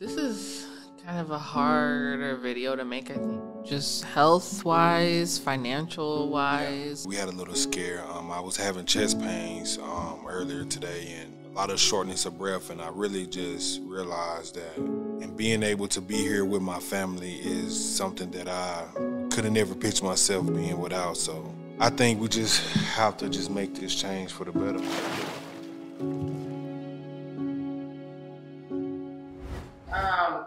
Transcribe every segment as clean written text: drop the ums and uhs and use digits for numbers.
This is kind of a harder video to make, I think. Just health-wise, financial-wise. We had a little scare. I was having chest pains earlier today and a lot of shortness of breath, and I really just realized that and being able to be here with my family is something that I could have never pictured myself being without. So I think we just have to just make this change for the better.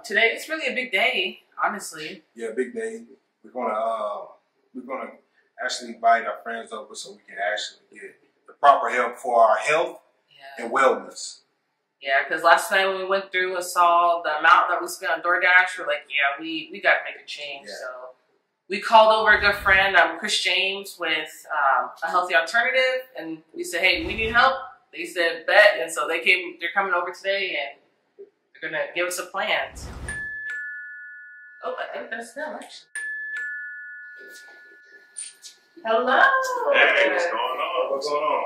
Today it's really a big day, honestly. Yeah, big day. We're gonna actually invite our friends over so we can actually get the proper help for our health and wellness. Yeah, because last night when we went through and saw the amount that we spent on DoorDash, we're like, yeah, we got to make a change. Yeah. So we called over a good friend, Chris James, with a healthy alternative, and we said, hey, we need help. They said, bet, and so they're coming over today, and they're gonna give us a plan. Oh, I think that's them, actually. Hello. Hey, what's going on? What's going on?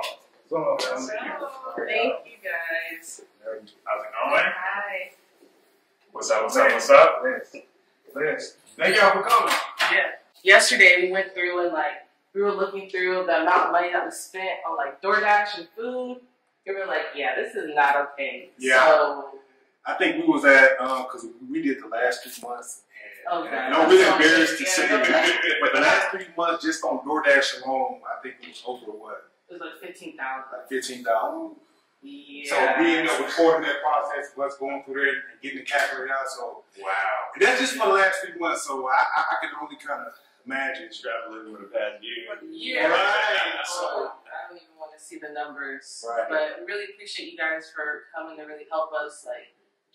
What's going on? Thank you, guys. How's it going? Hi. What's up? What's up? What's up? Liz. Thank y'all for coming. Yeah. Yesterday we went through and we were looking through the amount of money that was spent on DoorDash and food. We were like, yeah, this is not okay. Yeah. So, I think we was at because we did the last 3 months. okay. And I'm really embarrassed to say that, but the last 3 months just on DoorDash alone, I think it was over what? It was like $15,000. Like $15. Yeah. So we ended up recording that process, what's going through there and getting the calculator out. So Wow. and that's just for the last 3 months. So I can only kind of imagine. Traveling with a past year. Yeah. Right. So, I don't even want to see the numbers. Right. But really appreciate you guys for coming to really help us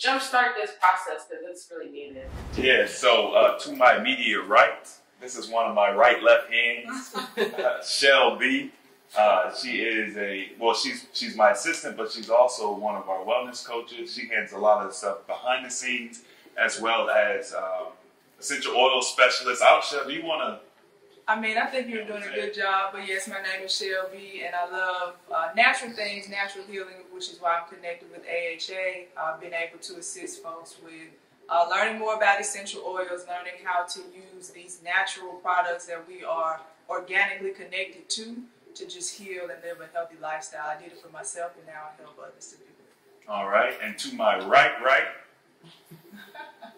jumpstart this process because it's really needed. Yeah, so to my immediate right, this is one of my right-left hands, Shell B. She is she's my assistant, but she's also one of our wellness coaches. She handles a lot of the stuff behind the scenes, as well as essential oil specialist. Shell, do you want to? I think you're doing a good job, but yes, my name is Shelby, and I love natural things, natural healing, which is why I'm connected with AHA. I've been able to assist folks with learning more about essential oils, learning how to use these natural products that we are organically connected to just heal and live a healthy lifestyle. I did it for myself, and now I help others to do it. All right, and to my right,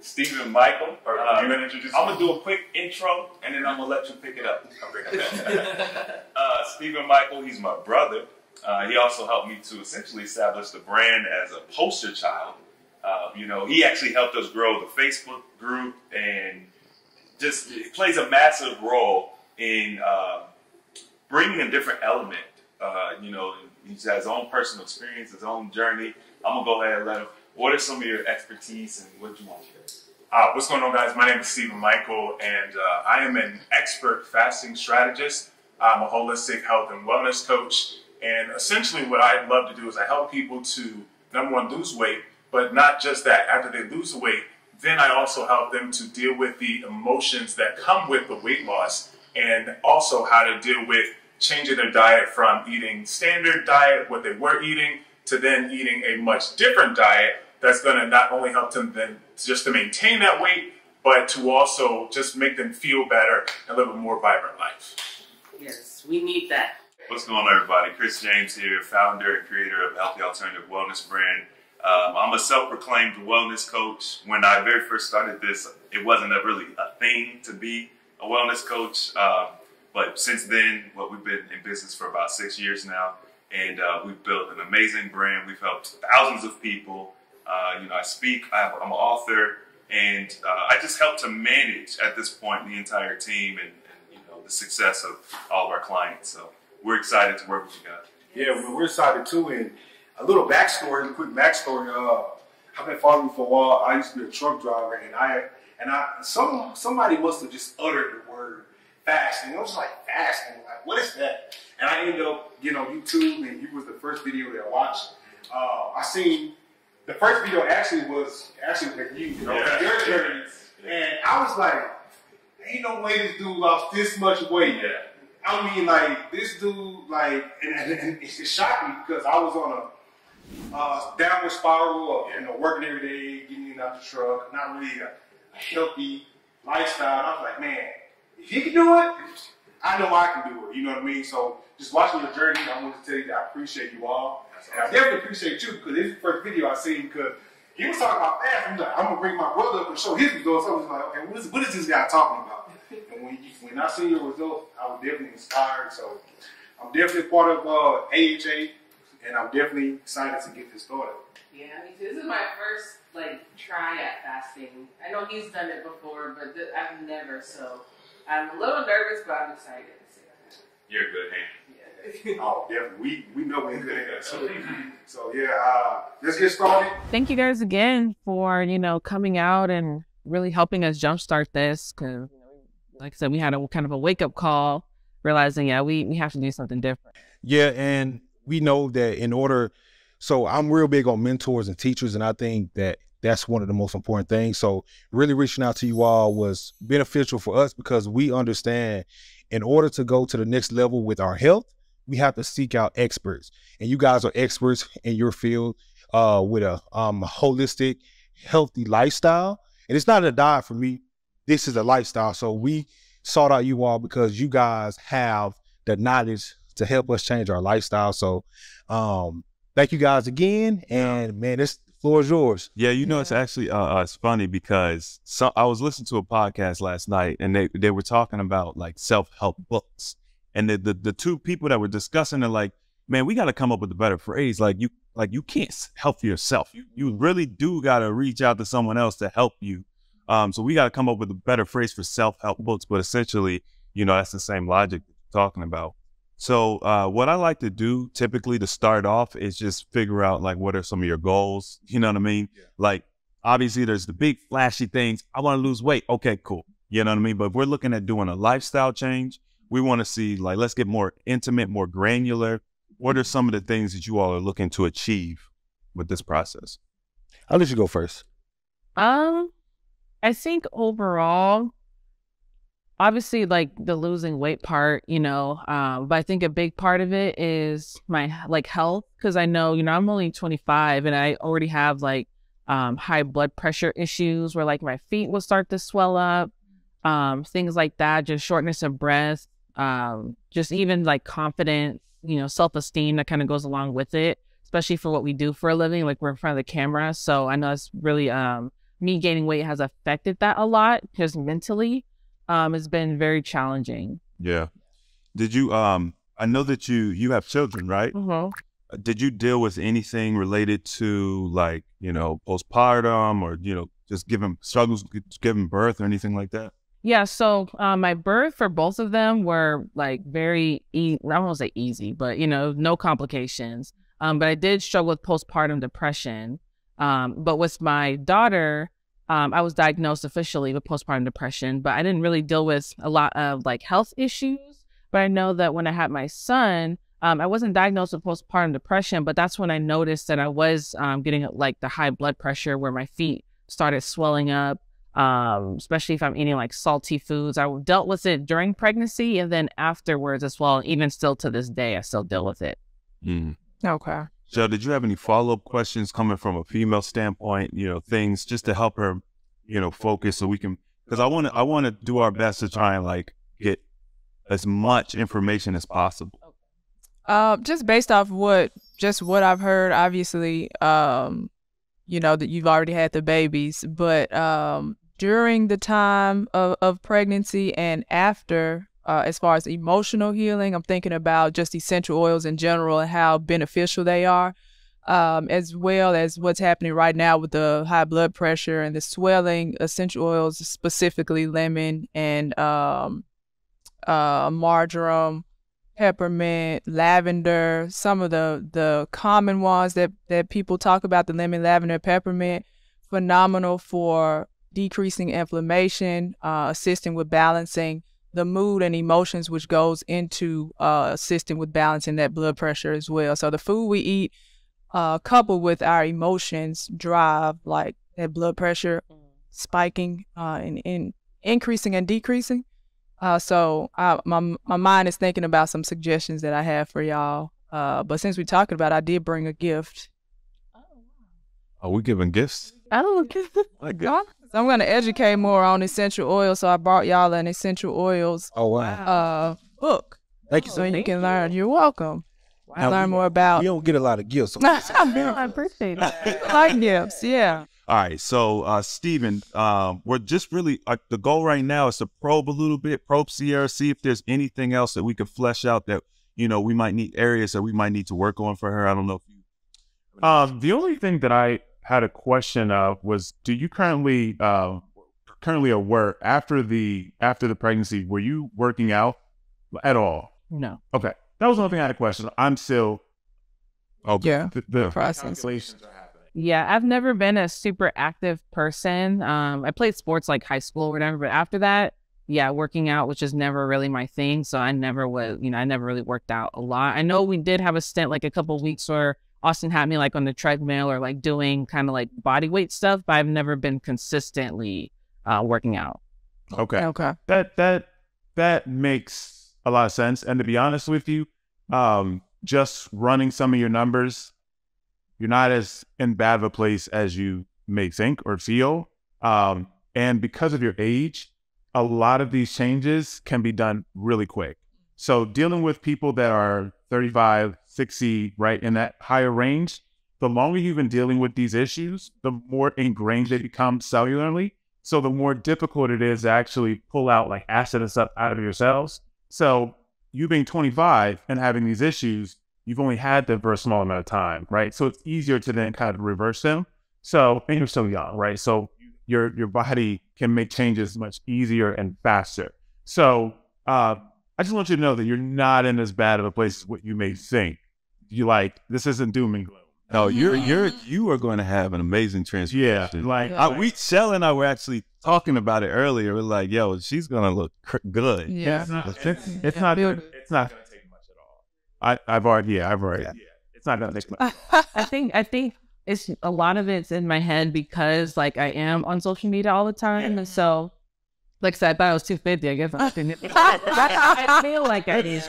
Stephen Michael. You gonna introduce? I'm gonna do a quick intro, and then I'm gonna let you pick it up. Stephen Michael, he's my brother. He also helped me to essentially establish the brand as a poster child. He actually helped us grow the Facebook group, and just it plays a massive role in bringing a different element. He has his own personal experience, his own journey. I'm gonna go ahead and let him. What are some of your expertise and what you want to share? What's going on, guys? My name is Stephen Michael, and I am an expert fasting strategist. I'm a holistic health and wellness coach, and essentially what I love to do is I help people to, number one, lose weight, but not just that. After they lose the weight, then I also help them to deal with the emotions that come with the weight loss, and also how to deal with changing their diet from eating standard diet, what they were eating, to then eating a much different diet that's going to not only help them then just to maintain that weight, but to also just make them feel better and live a more vibrant life. Yes, we need that. What's going on, everybody? Chris James here, founder and creator of Healthy Alternative Wellness brand. I'm a self-proclaimed wellness coach. When I very first started this, it wasn't really a thing to be a wellness coach. But since then, we've been in business for about 6 years now. And we've built an amazing brand. We've helped thousands of people. I speak, I'm an author, and I just help to manage at this point the entire team and the success of all of our clients. So we're excited to work with you guys. Yeah, we're excited too. And a little backstory, a quick backstory. I've been following you for a while. I used to be a truck driver, and somebody must have just uttered the word fasting. I was like, fasting? Like, what is that? And I ended up getting on YouTube, and you was the first video that I watched. I seen the first video actually was with you, your journey, and I was like, ain't no way this dude lost this much weight. Yeah. I mean, this dude, and it shocked me because I was on downward spiral of, working every day, getting in and out the truck, not really a healthy lifestyle. And I was like, man, if he can do it, I know I can do it. You know what I mean? So just watching your journey, I want to tell you that I appreciate you all. And I definitely appreciate you because this is the first video I seen because he was talking about fasting. He's like, I'm going to bring my brother up and show his results. So I was like, okay, what is this guy talking about? And when I see your results, I was definitely inspired. So I'm definitely part of AHA, and I'm definitely excited to get this started. Yeah, this is my first try at fasting. I know he's done it before, but I've never. So I'm a little nervous, but I'm excited. You're a good hand. Yeah. Oh, definitely. We know we're good at that. So yeah, let's get started. Thank you guys again for, coming out and really helping us jumpstart this. Because, like I said, we had a kind of a wake-up call, realizing, we have to do something different. Yeah, and we know that so I'm real big on mentors and teachers, and I think that that's one of the most important things. So really reaching out to you all was beneficial for us because we understand in order to go to the next level with our health, we have to seek out experts. And you guys are experts in your field with a holistic, healthy lifestyle. And it's not a diet for me. This is a lifestyle. So we sought out you all because you guys have the knowledge to help us change our lifestyle. So thank you guys again. And man, this floor is yours. Yeah, it's actually it's funny because I was listening to a podcast last night and they were talking about self-help books. And the two people that were discussing are like, man, we got to come up with a better phrase. You can't help yourself. You really do got to reach out to someone else to help you. So we got to come up with a better phrase for self-help books. But essentially, that's the same logic you're talking about. So what I like to do typically to start off is just figure out what are some of your goals. You know what I mean? Yeah. Obviously there's the big flashy things. I want to lose weight. Okay, cool. You know what I mean? But if we're looking at doing a lifestyle change, we want to see let's get more intimate, more granular. What are some of the things that you all are looking to achieve with this process? I'll let you go first. I think overall, obviously the losing weight part, but I think a big part of it is my health. Cause I know, I'm only 25 and I already have high blood pressure issues where my feet will start to swell up, things like that, just shortness of breath, just even confidence, self-esteem that kind of goes along with it, especially for what we do for a living. We're in front of the camera. So I know it's really, me gaining weight has affected that a lot because mentally, it's been very challenging. Yeah. Did you, I know that you have children, right? Mm-hmm. Did you deal with anything related to postpartum or, just struggles giving birth or anything like that? Yeah. So, my birth for both of them were very, I don't want to say easy, but no complications. But I did struggle with postpartum depression. But with my daughter, I was diagnosed officially with postpartum depression, but I didn't really deal with a lot of health issues. But I know that when I had my son, I wasn't diagnosed with postpartum depression, but that's when I noticed that I was getting the high blood pressure where my feet started swelling up, especially if I'm eating salty foods. I dealt with it during pregnancy and then afterwards as well. Even still to this day, I still deal with it. Mm. Okay. Joe, did you have any follow-up questions coming from a female standpoint, things just to help her, focus so we can, because I want to do our best to try and get as much information as possible. Just based off what I've heard, obviously, that you've already had the babies, but during the time of pregnancy and after, as far as emotional healing, I'm thinking about just essential oils in general and how beneficial they are, as well as what's happening right now with the high blood pressure and the swelling. Essential oils, specifically lemon and marjoram, peppermint, lavender, some of the common ones that people talk about, the lemon, lavender, peppermint, phenomenal for decreasing inflammation, assisting with balancing the mood and emotions, which goes into assisting with balancing that blood pressure as well. So the food we eat, coupled with our emotions, drive that blood pressure spiking and increasing and decreasing. So my mind is thinking about some suggestions that I have for y'all. But since we're talking about it, I did bring a gift. Are we giving gifts? Oh, Like God. So I'm going to educate more on essential oils. So I brought y'all an essential oils Oh, wow. book. Thank you So so much. you can learn. You're welcome. Now, Learn more about. We don't get a lot of gifts. So I appreciate it. Like gifts, yeah. All right, so Stephen, we're just really the goal right now is to probe a little bit, probe Sierra, see if there's anything else that we could flesh out that we might need areas that we might need to work on for her. I don't know if you. The only thing that I had a question of was, do you currently at work after the pregnancy? Were you working out at all? No. Okay, that was the only thing I had a question. I'm still. Okay. Yeah. The Process. calculations are happening. Yeah, I've never been a super active person. I played sports like high school or whatever, but after that, yeah, working out was just never really my thing. So I never was, I never really worked out a lot. I know we did have a stint like a couple of weeks where Austin had me like on the treadmill or like doing kind of like body weight stuff, but I've never been consistently working out. Okay. Okay. That makes a lot of sense. And to be honest with you, just running some of your numbers, you're not as in bad of a place as you may think or feel. And because of your age, a lot of these changes can be done really quick. So dealing with people that are 35, 60, right, in that higher range, the longer you've been dealing with these issues, the more ingrained they become cellularly. So the more difficult it is to actually pull out like acid and stuff out of your cells. So you being 25 and having these issues, you've only had them for a small amount of time, right? So it's easier to then kind of reverse them. So, and you're still young, right? So your body can make changes much easier and faster. So I just want you to know that you're not in as bad of a place as what you may think. This isn't doom and gloom. No, you are going to have an amazing transformation. Yeah, Shell and I were actually talking about it earlier. We're like, yo, she's going to look good. Yeah. It's not going to take much at all. I've already. It's not going to take much. I think it's a lot of it's in my head because like I am on social media all the time. And so like I said, I thought I was 250. I guess I feel like I is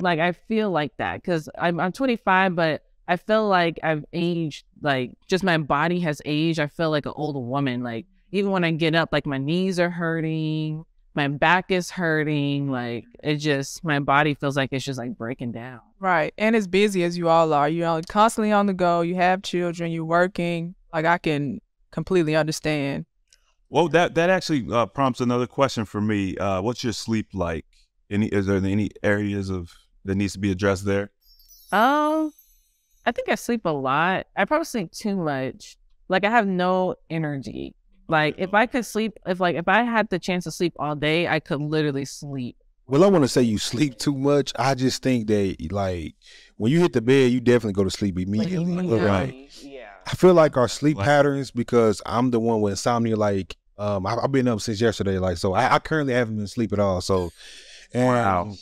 like I feel like that because I'm 25, but I feel like I've aged, like just my body has aged. I feel like an older woman. Like even when I get up, like my knees are hurting, my back is hurting. Like my body feels like it's just like breaking down. Right. And as busy as you all are, you're constantly on the go. You have children, you're working. Like I can completely understand. Well, that actually prompts another question for me. What's your sleep like? Is there any areas that needs to be addressed there? I think I sleep a lot. I probably sleep too much. Like I have no energy. Like if I could sleep, if I had the chance to sleep all day, I could literally sleep. Well, I want to say you sleep too much. I just think that like when you hit the bed, you definitely go to sleep immediately. Right. Yeah. I feel like our sleep patterns, because I'm the one with insomnia. Like I've been up since yesterday. Like so, I currently haven't been asleep at all. So, and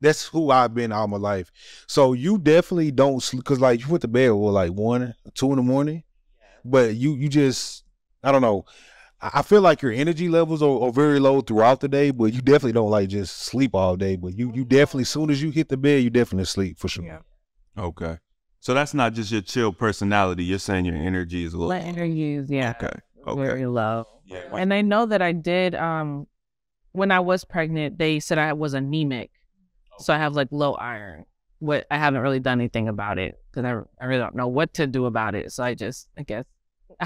that's who I've been all my life. So you definitely don't sleep because like you went to bed with like 1 or 2 in the morning, but you just I don't know. I feel like your energy levels are very low throughout the day, but you definitely don't like just sleep all day. But you definitely, as soon as you hit the bed, you definitely sleep for sure. Yeah. Okay. So that's not just your chill personality. You're saying your energy is a little. My energy is Okay. very low. Yeah. And I know that I did when I was pregnant, they said I was anemic. So I have like low iron. I haven't really done anything about it because I really don't know what to do about it. So I guess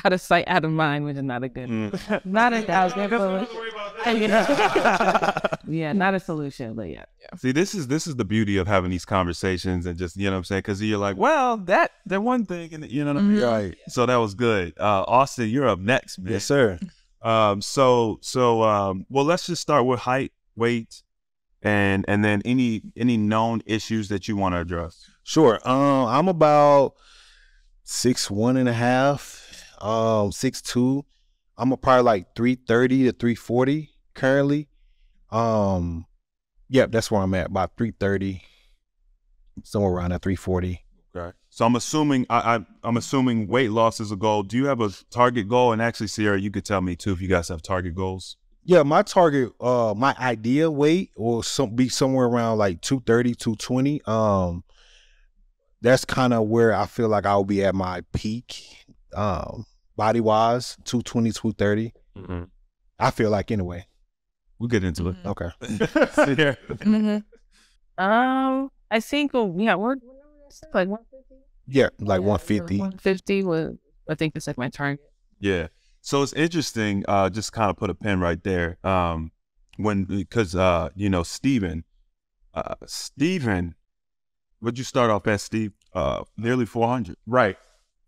out of sight, out of mind, which is not a good, not a yeah, not a solution, but yeah. See, this is the beauty of having these conversations and just, what I'm saying? Because you're like, well, that one thing, and you know what I mean? Right. So that was good. Austin, you're up next, man. Yes, sir. So well, let's just start with height, weight, and then any known issues that you want to address. Sure. I'm about 6'1.5", 6'2". I'm probably like 330 to 340 currently. Yep, that's where I'm at, about 330, somewhere around that 340. Okay. So I'm assuming I'm assuming weight loss is a goal. Do you have a target goal? And actually, Sierra, you could tell me too if you guys have target goals. Yeah, my target, my ideal weight will be somewhere around like 230, 220. that's kind of where I feel like I'll be at my peak, body wise, 220, 230. Mm-hmm. I feel like anyway. We'll get into it. Okay. I think we're like 150. Yeah, like 150. 150 was, I think, that's like my target. Yeah. So it's interesting. Just kind of put a pin right there. Because you know, Steven, what'd you start off at, Steve? Nearly 400. Right.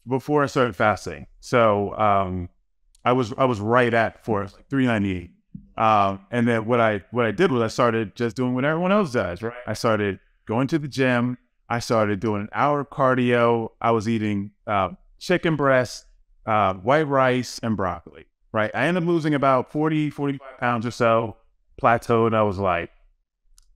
Before I started fasting. So I was right at 398. And then what I did was I started just doing what everyone else does, right? I started going to the gym. I started doing an hour of cardio. I was eating chicken breast, white rice, and broccoli, right? I ended up losing about 45 pounds or so, plateaued. I was like,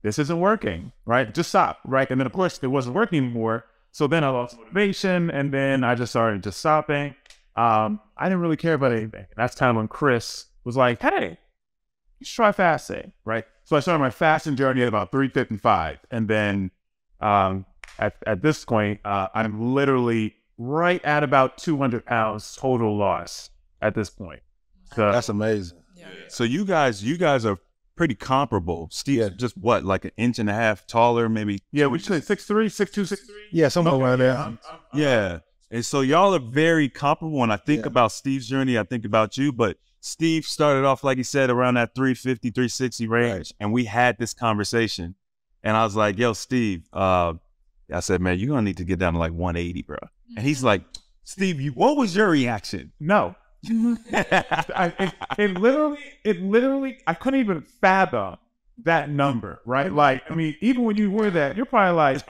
this isn't working, right? Just stop, right? And then, of course, it wasn't working anymore. So then I lost motivation, and then I just started just stopping. I didn't really care about anything. And that's kind of when Chris was like, hey, you should try fasting, right? So I started my fasting journey at about 355. And then at this point, I'm literally right at about 200 pounds total loss at this point. So That's amazing. Yeah. So you guys are pretty comparable. Steve, just what, like an inch and a half taller, maybe? yeah, we should say 6'3", 6'2", 6'3". Yeah, something around there. Yeah. And so y'all are very comparable. When I think about Steve's journey, I think about you. But Steve started off, like he said, around that 350, 360 range. Right. And we had this conversation. And I was like, yo, Steve, I said, man, you're going to need to get down to like 180, bro. And he's like, Steve, what was your reaction? No. It literally, I couldn't even fathom that number, right? Like, I mean, even when you were that, you're probably like,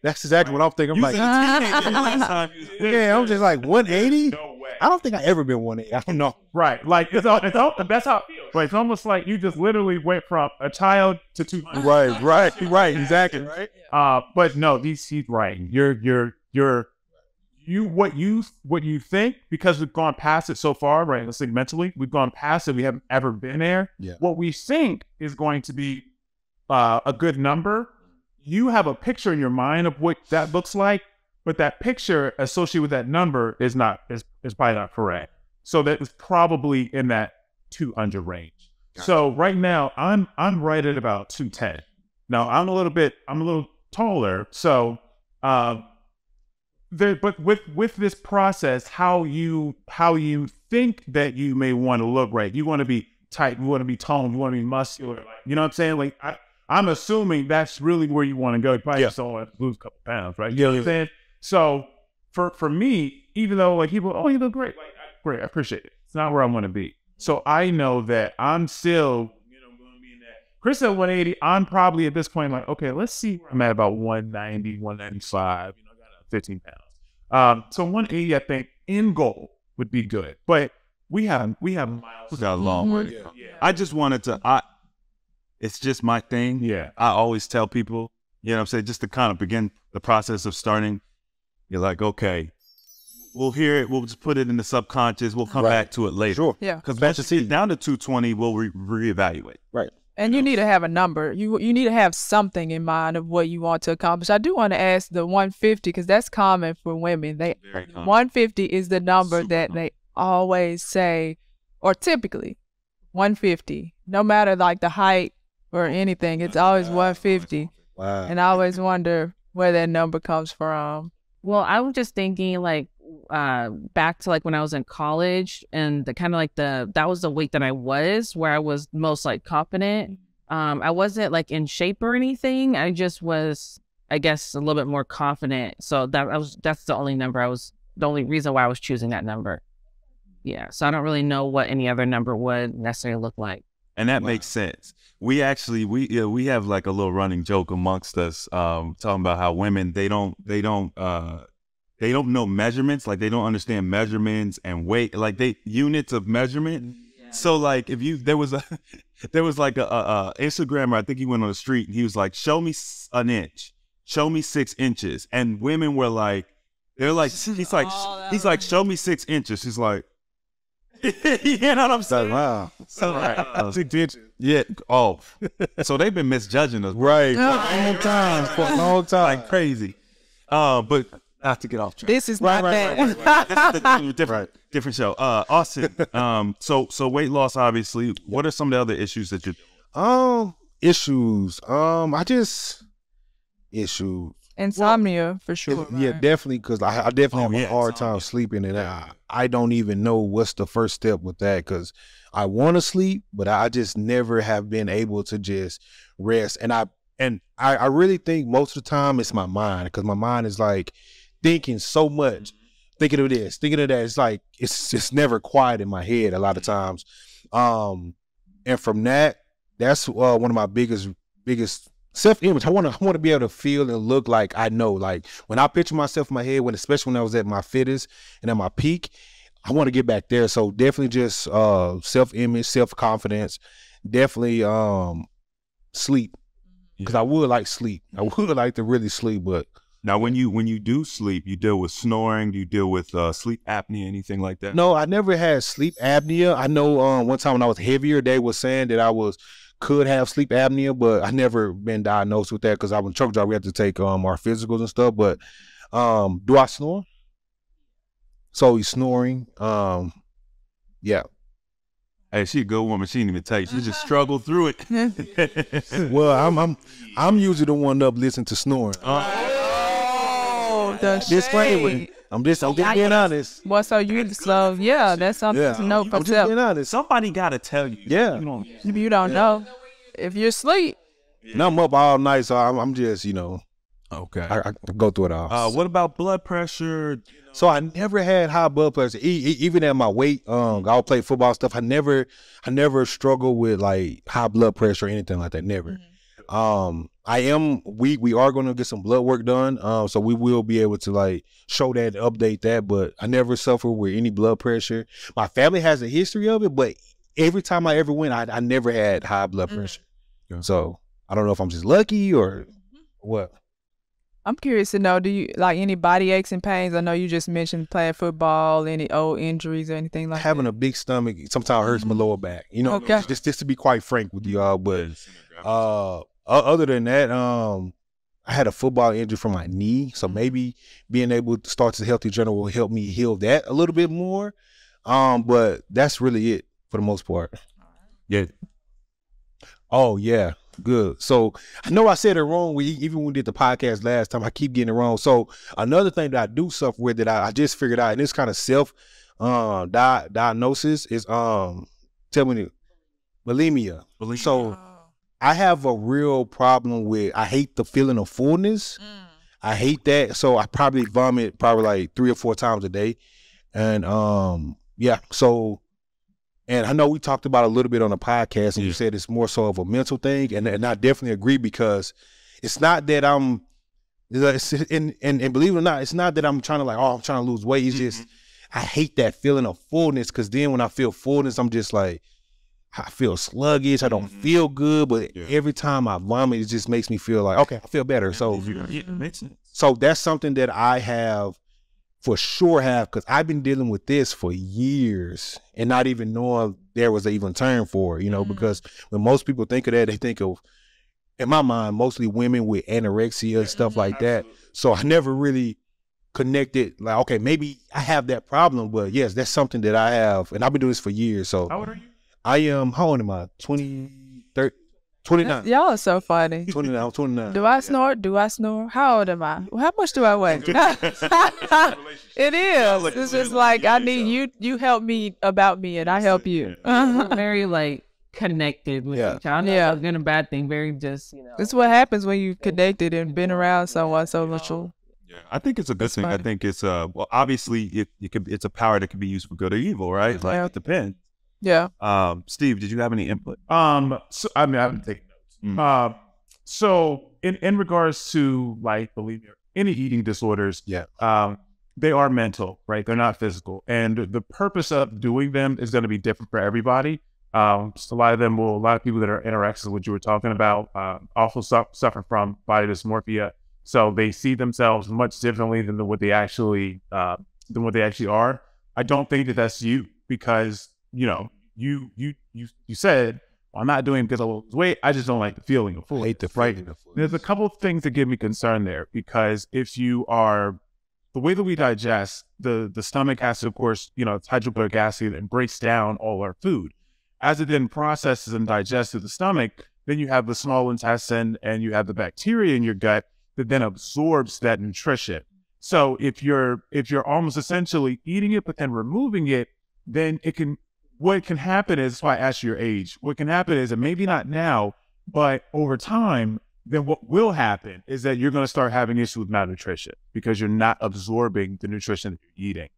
That's exactly what I'm thinking. I'm like, yeah, I'm just like 180. no way. I don't think I ever been 180. I don't know. Right. Like, that's how it feels. Right. It's almost like you just literally went from a child to 200. Right, exactly. Right. But no, he's right. What you think, because we've gone past it so far, right? Let's think mentally, we've gone past it. We haven't ever been there. Yeah. What we think is going to be a good number. You have a picture in your mind of what that looks like, but that picture associated with that number is probably not correct. So that is probably in that 200 range. So right now I'm right at about 210. Now I'm a little taller. So, but with this process, how you think that you may want to look, right? You want to be tight, you want to be toned, you want to be muscular, like, you know what I'm saying? Like I'm assuming that's really where you want to go. You probably just want to lose a couple pounds, right? You know what I'm saying? So for me, even though like people, oh, you look great, like great, I appreciate it. It's not where I want to be. So I know that I'm still, going to be in that. Chris at 180, I'm probably at this point like, okay, let's see where I'm at about 190, 195. I got 15 pounds. So 180, I think, in goal would be good. But we have miles. We got a long way. Yeah. I just wanted to, it's just my thing. Yeah. I always tell people, you know what I'm saying, just to kind of begin the process of starting, you're like, okay, we'll hear it. We'll just put it in the subconscious. We'll come back to it later. Sure. Yeah. Because once you get down to 220, we'll reevaluate. Right. And you need to have a number. You need to have something in mind of what you want to accomplish. I do want to ask the 150 because that's common for women. Very common. 150 is the number Super that common. they always say, or typically 150. No matter like the height or anything, it's always 150. Wow. And I always wonder where that number comes from. Well, I was just thinking like back to like when I was in college and the kind of like that was the weight that I was where I was most like confident. I wasn't like in shape or anything. I just was, I guess, a little bit more confident. So that's the only reason why I was choosing that number. Yeah. So I don't really know what any other number would necessarily look like. And that makes sense. We actually, we have like a little running joke amongst us, talking about how women, they don't know measurements. Like they don't understand measurements and weight, like units of measurement. Yeah. So like there was like a Instagrammer, I think he went on the street and he was like, show me an inch, show me 6 inches. And women were like, he's like, show me 6 inches. He's like, you know what I'm saying? Wow. So yeah. So they've been misjudging us, Right. For a long time. like crazy. But not to get off track. This is not that. This is a different show. Austin. So weight loss, obviously. What are some of the other issues that you? Issues. Issues. Insomnia for sure. Yeah, right? definitely, because I definitely have a hard time sleeping, and I don't even know what's the first step with that, because I want to sleep, but I just never have been able to just rest. And I really think most of the time it's my mind, because my mind is like thinking so much, thinking of this, thinking of that. It's like it's never quiet in my head a lot of times. And from that's one of my biggest self-image. I want to be able to feel and look like I know. Like when I picture myself in my head, especially when I was at my fittest and at my peak, I want to get back there. So definitely just self-image, self-confidence, definitely sleep, because I would like sleep. I would like to really sleep, but Now, when you do sleep, you deal with snoring. Do you deal with sleep apnea, anything like that? no, I never had sleep apnea. I know one time when I was heavier, they were saying that could have sleep apnea, but I never been diagnosed with that, because I was in truck driver. We had to take our physicals and stuff. But do I snore? So he's snoring. Yeah. Hey, she a good woman. She didn't even tell you. She just struggled through it. Well, I'm usually the one up listening to snoring. Disclaimer. I'm just being honest. Well, yeah, that's something to know for I'm just self. being honest. Somebody got to tell you. Yeah. You don't know if you're asleep. And I'm up all night, so I'm just, Okay. I go through it all. What about blood pressure? So I never had high blood pressure, even at my weight. I'll play football stuff. I never struggled with like high blood pressure or anything like that. Never. We are going to get some blood work done. So we will be able to like show that, update that, but I never suffered with any blood pressure. My family has a history of it, but every time I ever went, I never had high blood pressure. Yeah. So I don't know if I'm just lucky or what. I'm curious to know, do you like any body aches and pains? I know you just mentioned playing football, any old injuries or anything like Having that? a big stomach sometimes hurts my lower back. Okay. Just to be quite frank with y'all, but other than that, I had a football injury from my knee, so maybe being able to start this healthy journey will help me heal that a little bit more. But that's really it for the most part. Yeah. Oh yeah, good. So I know I said it wrong. Even when we did the podcast last time, I keep getting it wrong. So another thing that I do suffer with that I just figured out, and this kind of self diagnosis is bulimia. So I have a real problem with, I hate the feeling of fullness. I hate that. So I probably vomit like 3 or 4 times a day. And yeah, so, and I know we talked about it a little bit on the podcast, and you said it's more so of a mental thing. And I definitely agree, because it's not that and believe it or not, it's not that I'm trying to lose weight. It's just, I hate that feeling of fullness, because then when I feel fullness, I'm just like, I feel sluggish. I don't feel good, but every time I vomit, it just makes me feel like, okay, I feel better. So, Makes sense. so that's something that I have for sure because I've been dealing with this for years and not even knowing there was an even term for it, because when most people think of that, they think of, in my mind, mostly women with anorexia and stuff like that. So I never really connected, like, okay, maybe I have that problem, but yes, that's something that I have, and I've been doing this for years. So How old are you? I am, how old am I? 29. Y'all are so funny. 29. I'm 29. Do I snore? Do I snore? How old am I? How much do I weigh? It is. It's just like, I need you help me about me, and I help you. Very like connected with each other. Yeah. Good and bad thing. Very just, It's what happens when you connected and been around someone so much. Yeah, I think it's a good thing. I think it's well, obviously it's a power that can be used for good or evil, right? Like it depends. Yeah. Steve, did you have any input? So I mean, I've been taking notes. So in regards to like bulimia, any eating disorders, they are mental, right? They're not physical, and the purpose of doing them is going to be different for everybody. So a lot of people that are anorexic, what you were talking about, also suffer from body dysmorphia. So they see themselves much differently than what they actually are. I don't think that that's you, because you said I'm not doing it because I lose weight. I just don't like the feeling of food. Hate the right? feeling of food. There's a couple of things that give me concern there, because if you are, the way that we digest, the stomach has to, of course, it's hydrochloric acid and breaks down all our food. As it then processes and digests through the stomach, then you have the small intestine and you have the bacteria in your gut that then absorbs that nutrition. So if you're almost essentially eating it but then removing it, then what can happen is, that's why I asked your age. What can happen is, and maybe not now, but over time, then what will happen is that you're going to start having issues with malnutrition because you're not absorbing the nutrition that you're eating.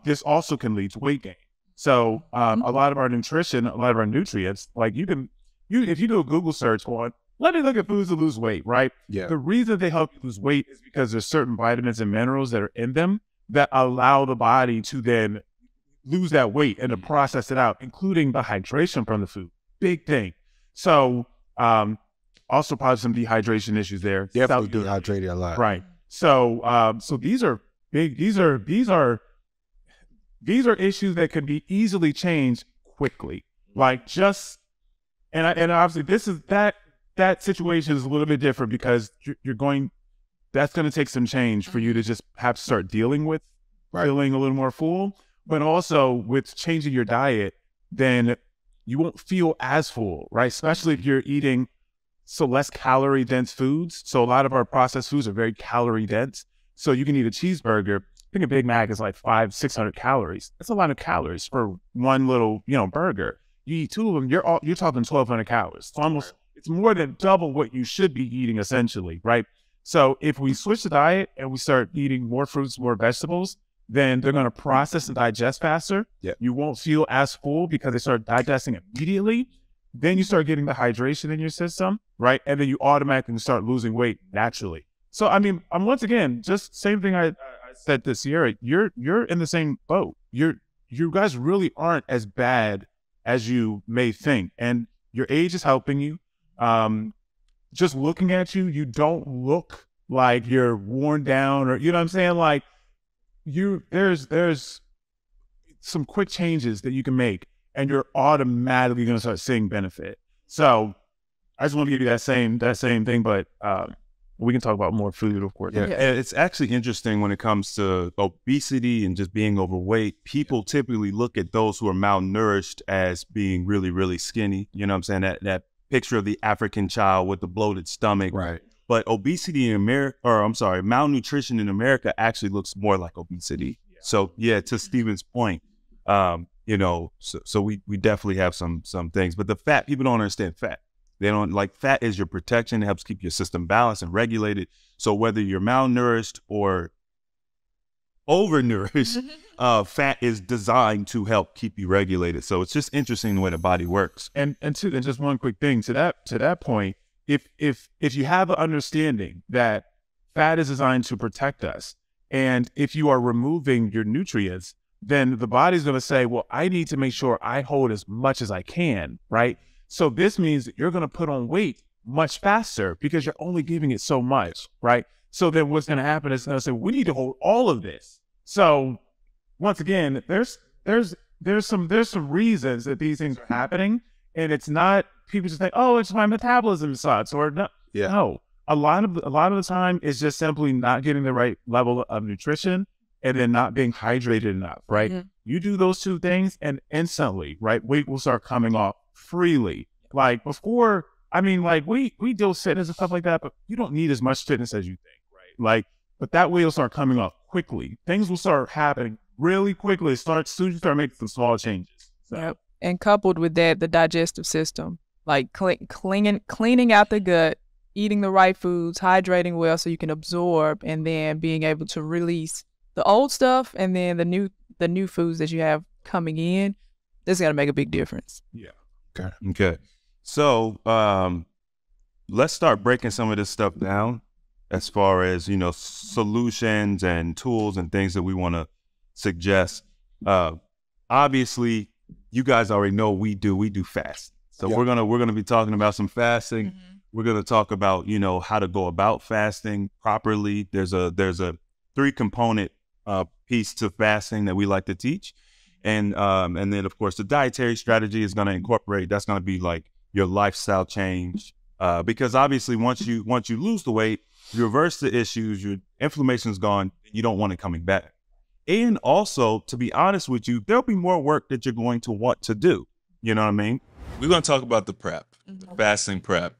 This also can lead to weight gain. So a lot of our nutrition, a lot of our nutrients, like if you do a Google search on, let me look at foods to lose weight, right? Yeah. The reason they help you lose weight is because there's certain vitamins and minerals that are in them that allow the body to then lose that weight and to process it out, including the hydration from the food. Big thing. So also probably some dehydration issues there. Definitely dehydrated a lot. Right. So so these are big, these are issues that can be easily changed quickly. Like and obviously this is that situation is a little bit different because that's going to take some change for you to just have to start dealing with feeling a little more full. But also with changing your diet, then you won't feel as full, right? Especially if you're eating less calorie dense foods. So a lot of our processed foods are very calorie dense. So you can eat a cheeseburger. I think a Big Mac is like 500-600 calories. That's a lot of calories for one little, burger. You eat two of them, you're talking 1,200 calories. It's it's more than double what you should be eating essentially, right? So if we switch the diet and we start eating more fruits, more vegetables, then they're going to process and digest faster. Yeah. You won't feel as full because they start digesting immediately. Then you start getting the hydration in your system, right? And then you automatically start losing weight naturally. So, I'm once again, just same thing I said to Sierra, you're in the same boat. You guys really aren't as bad as you may think. And your age is helping you. Just looking at you, you don't look like you're worn down or, you know what I'm saying? Like there's some quick changes that you can make and you're automatically going to start seeing benefit. So I just want to give you that same thing, but, we can talk about more food, of course. Yeah. And it's actually interesting when it comes to obesity and just being overweight. People typically look at those who are malnourished as being really, really skinny. You know what I'm saying? That picture of the African child with the bloated stomach. Right. But obesity in America, malnutrition in America actually looks more like obesity. Yeah. So yeah, to Stephen's point, so we definitely have some things, but the fat, people don't understand fat. They don't like fat is your protection. It helps keep your system balanced and regulated. So whether you're malnourished or overnourished, fat is designed to help keep you regulated. So it's just interesting the way the body works. And just one quick thing to that point, if you have an understanding that fat is designed to protect us, and if you are removing your nutrients, then the body's going to say, well, I need to make sure I hold as much as I can, right? So this means that you're going to put on weight much faster because you're only giving it so much, right? So then what's going to happen is they'll say, we need to hold all of this. So once again, there's some reasons that these things are happening, and it's not people just think, oh, it's my metabolism sucks, or no. Yeah. No, a lot of the time it's just simply not getting the right level of nutrition and then not being hydrated enough, right? Mm-hmm. You do those two things, and instantly, right, weight will start coming off freely. Like before, we deal with fitness and stuff like that, but you don't need as much fitness as you think, right? But that way will start coming off quickly. Things will start happening really quickly. Soon as you start making some small changes. So. Yep. And coupled with that, the digestive system, like cleaning out the gut, eating the right foods, hydrating well so you can absorb, and then being able to release the old stuff and then the new foods that you have coming in. This is going to make a big difference. Yeah. Okay. So let's start breaking some of this stuff down as far as, solutions and tools and things that we want to suggest. Obviously, you guys already know we do fast. So we're gonna be talking about some fasting. Mm-hmm. We're gonna talk about, how to go about fasting properly. There's a 3-component piece to fasting that we like to teach. And then of course the dietary strategy is going to incorporate, that's going to be like your lifestyle change. Because obviously once you lose the weight, you reverse the issues, your inflammation's gone, you don't want it coming back. And also, to be honest with you, there'll be more work that you're going to want to do. You know what I mean? We're going to talk about the prep, the fasting prep.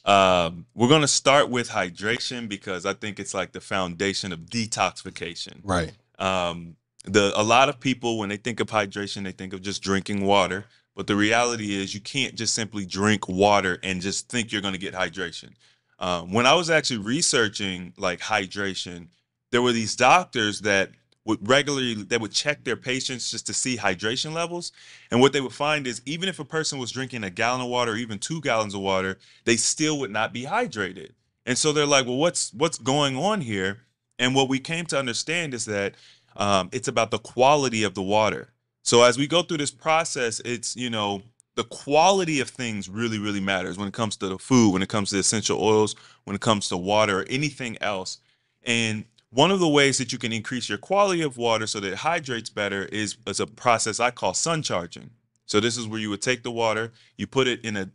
We're going to start with hydration because I think it's like the foundation of detoxification. Right. A lot of people, when they think of hydration, they think of just drinking water. But the reality is you can't just simply drink water and just think you're going to get hydration. When I was actually researching like hydration, there were these doctors that would check their patients just to see hydration levels. And what they would find is even if a person was drinking a gallon of water or even 2 gallons of water, they still would not be hydrated. And so they're like, well, what's going on here? And what we came to understand is that it's about the quality of the water. So as we go through this process, it's, the quality of things really, really matters when it comes to the food, when it comes to essential oils, when it comes to water or anything else. And one of the ways that you can increase your quality of water so that it hydrates better is a process I call sun charging. So this is where you would take the water, you put it in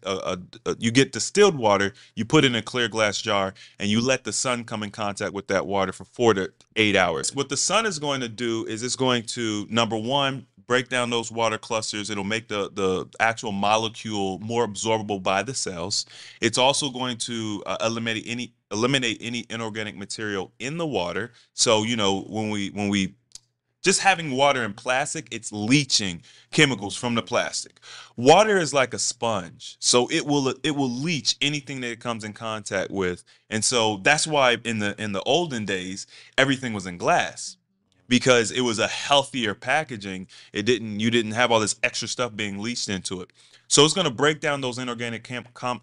you get distilled water, you put it in a clear glass jar, and you let the sun come in contact with that water for 4 to 8 hours. What the sun is going to do is it's going to, number one, break down those water clusters. It'll make the actual molecule more absorbable by the cells. It's also going to eliminate any inorganic material in the water. So, when we just having water in plastic, it's leaching chemicals from the plastic. Water is like a sponge, so it will leach anything that it comes in contact with. And so that's why in the olden days, everything was in glass, because it was a healthier packaging. You didn't have all this extra stuff being leached into it. So it's going to break down those inorganic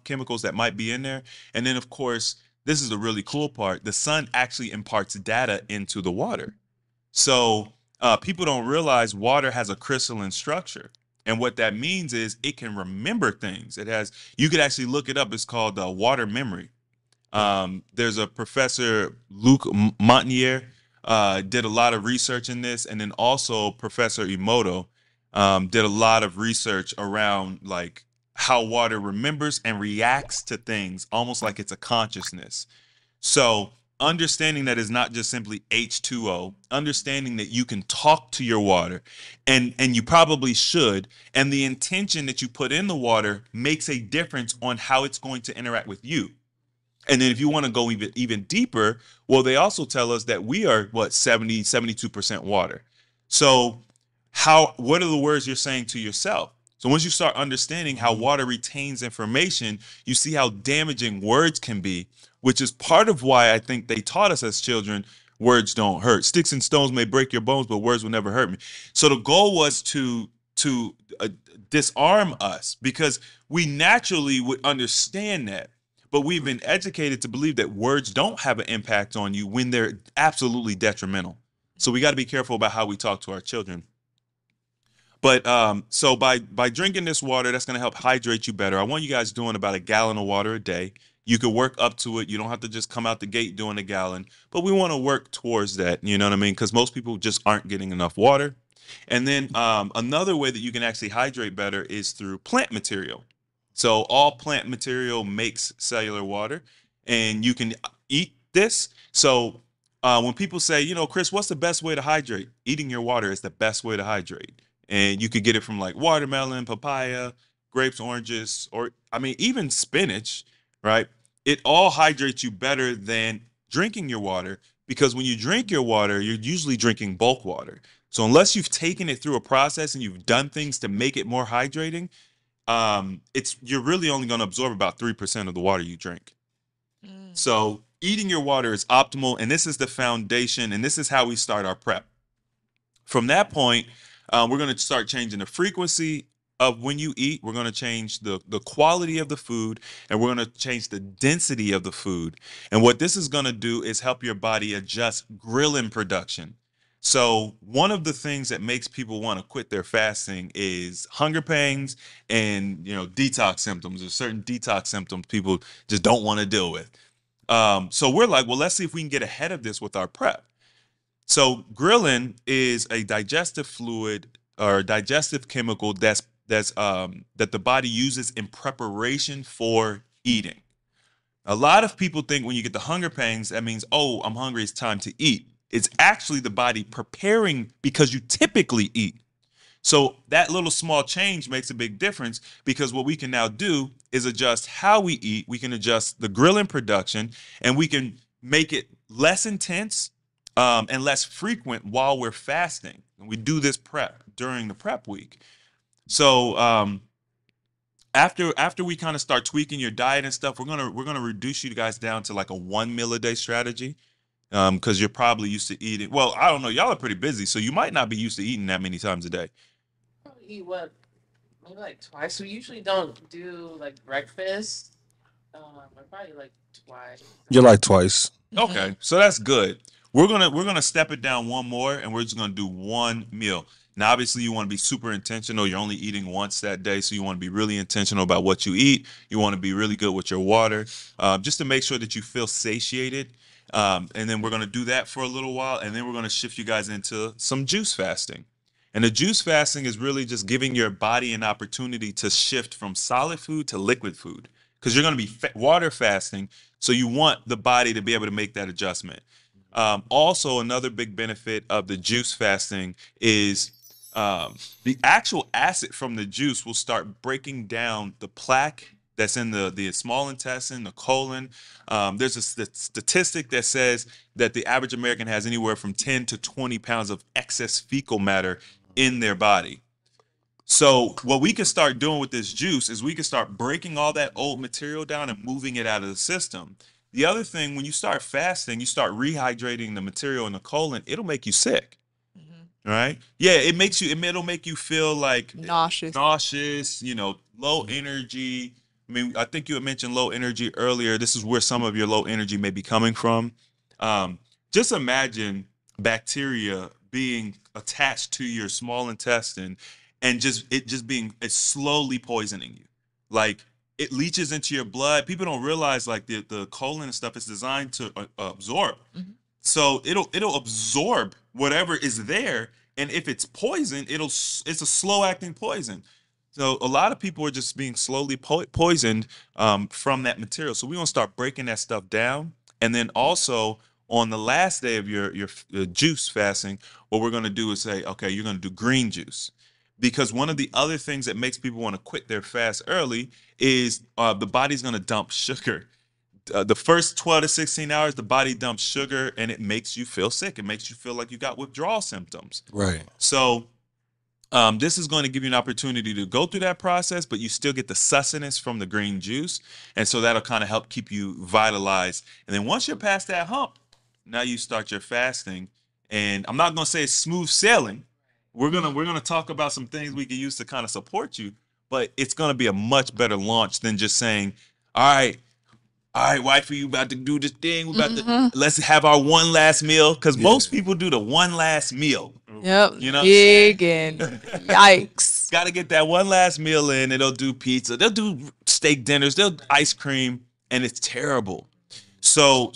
chemicals that might be in there. And then, of course, this is the really cool part. The sun actually imparts data into the water. So people don't realize water has a crystalline structure. And what that means is it can remember things. You could actually look it up. It's called water memory. There's a professor, Luc Montagnier, did a lot of research in this. And then also Professor Emoto did a lot of research around like how water remembers and reacts to things almost like it's a consciousness. So understanding that is not just simply H2O, understanding that you can talk to your water, and you probably should, and the intention that you put in the water makes a difference on how it's going to interact with you. And then if you want to go even deeper, well, they also tell us that we are 72% water. So what are the words you're saying to yourself? So once you start understanding how water retains information, you see how damaging words can be, which is part of why I think they taught us as children, words don't hurt. Sticks and stones may break your bones, but words will never hurt me. So the goal was to disarm us, because we naturally would understand that. But we've been educated to believe that words don't have an impact on you when they're absolutely detrimental. So we got to be careful about how we talk to our children. But so by drinking this water, that's going to help hydrate you better. I want you guys doing about 1 gallon of water a day. You could work up to it. You don't have to just come out the gate doing 1 gallon, but we want to work towards that. You know what I mean? Because most people just aren't getting enough water. And then another way that you can actually hydrate better is through plant material. So all plant material makes cellular water, and you can eat this. So when people say, Chris, what's the best way to hydrate? Eating your water is the best way to hydrate. And you could get it from like watermelon, papaya, grapes, oranges, or even spinach, right? It all hydrates you better than drinking your water, because when you drink your water, you're usually drinking bulk water. So unless you've taken it through a process and you've done things to make it more hydrating, you're really only going to absorb about 3% of the water you drink. So eating your water is optimal, and this is the foundation, and this is how we start our prep. From that point, we're going to start changing the frequency of when you eat. We're going to change the quality of the food, and we're going to change the density of the food. And what this is going to do is help your body adjust ghrelin production. So one of the things that makes people want to quit their fasting is hunger pangs and, detox symptoms. There's certain detox symptoms people just don't want to deal with. So we're like, well, let's see if we can get ahead of this with our prep. So ghrelin is a digestive fluid or digestive chemical that's that the body uses in preparation for eating. A lot of people think when you get the hunger pangs, that means, oh, I'm hungry, it's time to eat. It's actually the body preparing because you typically eat. So that little small change makes a big difference, because what we can now do is adjust how we eat. We can adjust the grilling production, and we can make it less intense and less frequent while we're fasting. And we do this prep during the prep week. So after we kind of start tweaking your diet and stuff, we're gonna reduce you guys down to like a 1 meal a day strategy, because you're probably used to eating. Well, I don't know, y'all are pretty busy, so you might not be used to eating that many times a day. Probably eat what, maybe like twice. We usually don't do like breakfast. Probably like twice. You're like twice. Okay, so that's good. We're gonna step it down one more, and we're just gonna do one meal. Now, obviously, you want to be super intentional. You're only eating once that day, so you want to be really intentional about what you eat. You want to be really good with your water, just to make sure that you feel satiated. And then we're gonna do that for a little while, and then we're gonna shift you guys into some juice fasting. And the juice fasting is really just giving your body an opportunity to shift from solid food to liquid food, because you're going to be water fasting. So you want the body to be able to make that adjustment. Also, another big benefit of the juice fasting is the actual acid from the juice will start breaking down the plaque that's in the small intestine, the colon. There's a statistic that says that the average American has anywhere from 10 to 20 pounds of excess fecal matter in their body. So what we can start doing with this juice is we can start breaking all that old material down and moving it out of the system. The other thing, when you start fasting, you start rehydrating the material in the colon, it'll make you sick. Right? Yeah, it'll make you feel like nauseous, low energy. I mean, I think you had mentioned low energy earlier. This is where some of your low energy may be coming from. Just imagine bacteria being attached to your small intestine, and it's slowly poisoning you. Like, it leaches into your blood. People don't realize, like, the colon and stuff is designed to absorb. So it'll absorb whatever is there, and if it's poison, it's a slow acting poison. So a lot of people are just being slowly poisoned from that material. So we want to start breaking that stuff down, and then also on the last day of your juice fasting, what we're going to do is say, okay, you're going to do green juice. Because one of the other things that makes people want to quit their fast early is the body's going to dump sugar. The first 12 to 16 hours, the body dumps sugar, and it makes you feel sick. It makes you feel like you got withdrawal symptoms. Right. So this is going to give you an opportunity to go through that process, but you still get the sustenance from the green juice. And so that'll kind of help keep you vitalized. And then once you're past that hump, now you start your fasting. And I'm not going to say it's smooth sailing. We're gonna talk about some things we can use to kind of support you, but it's gonna be a much better launch than just saying, all right, wifey, you about to do this thing. We about to let's have our one last meal, because most people do the one last meal. Yep. Big and yikes. Got to get that one last meal in, and they'll do pizza, they'll do steak dinners, they'll do ice cream, and it's terrible. So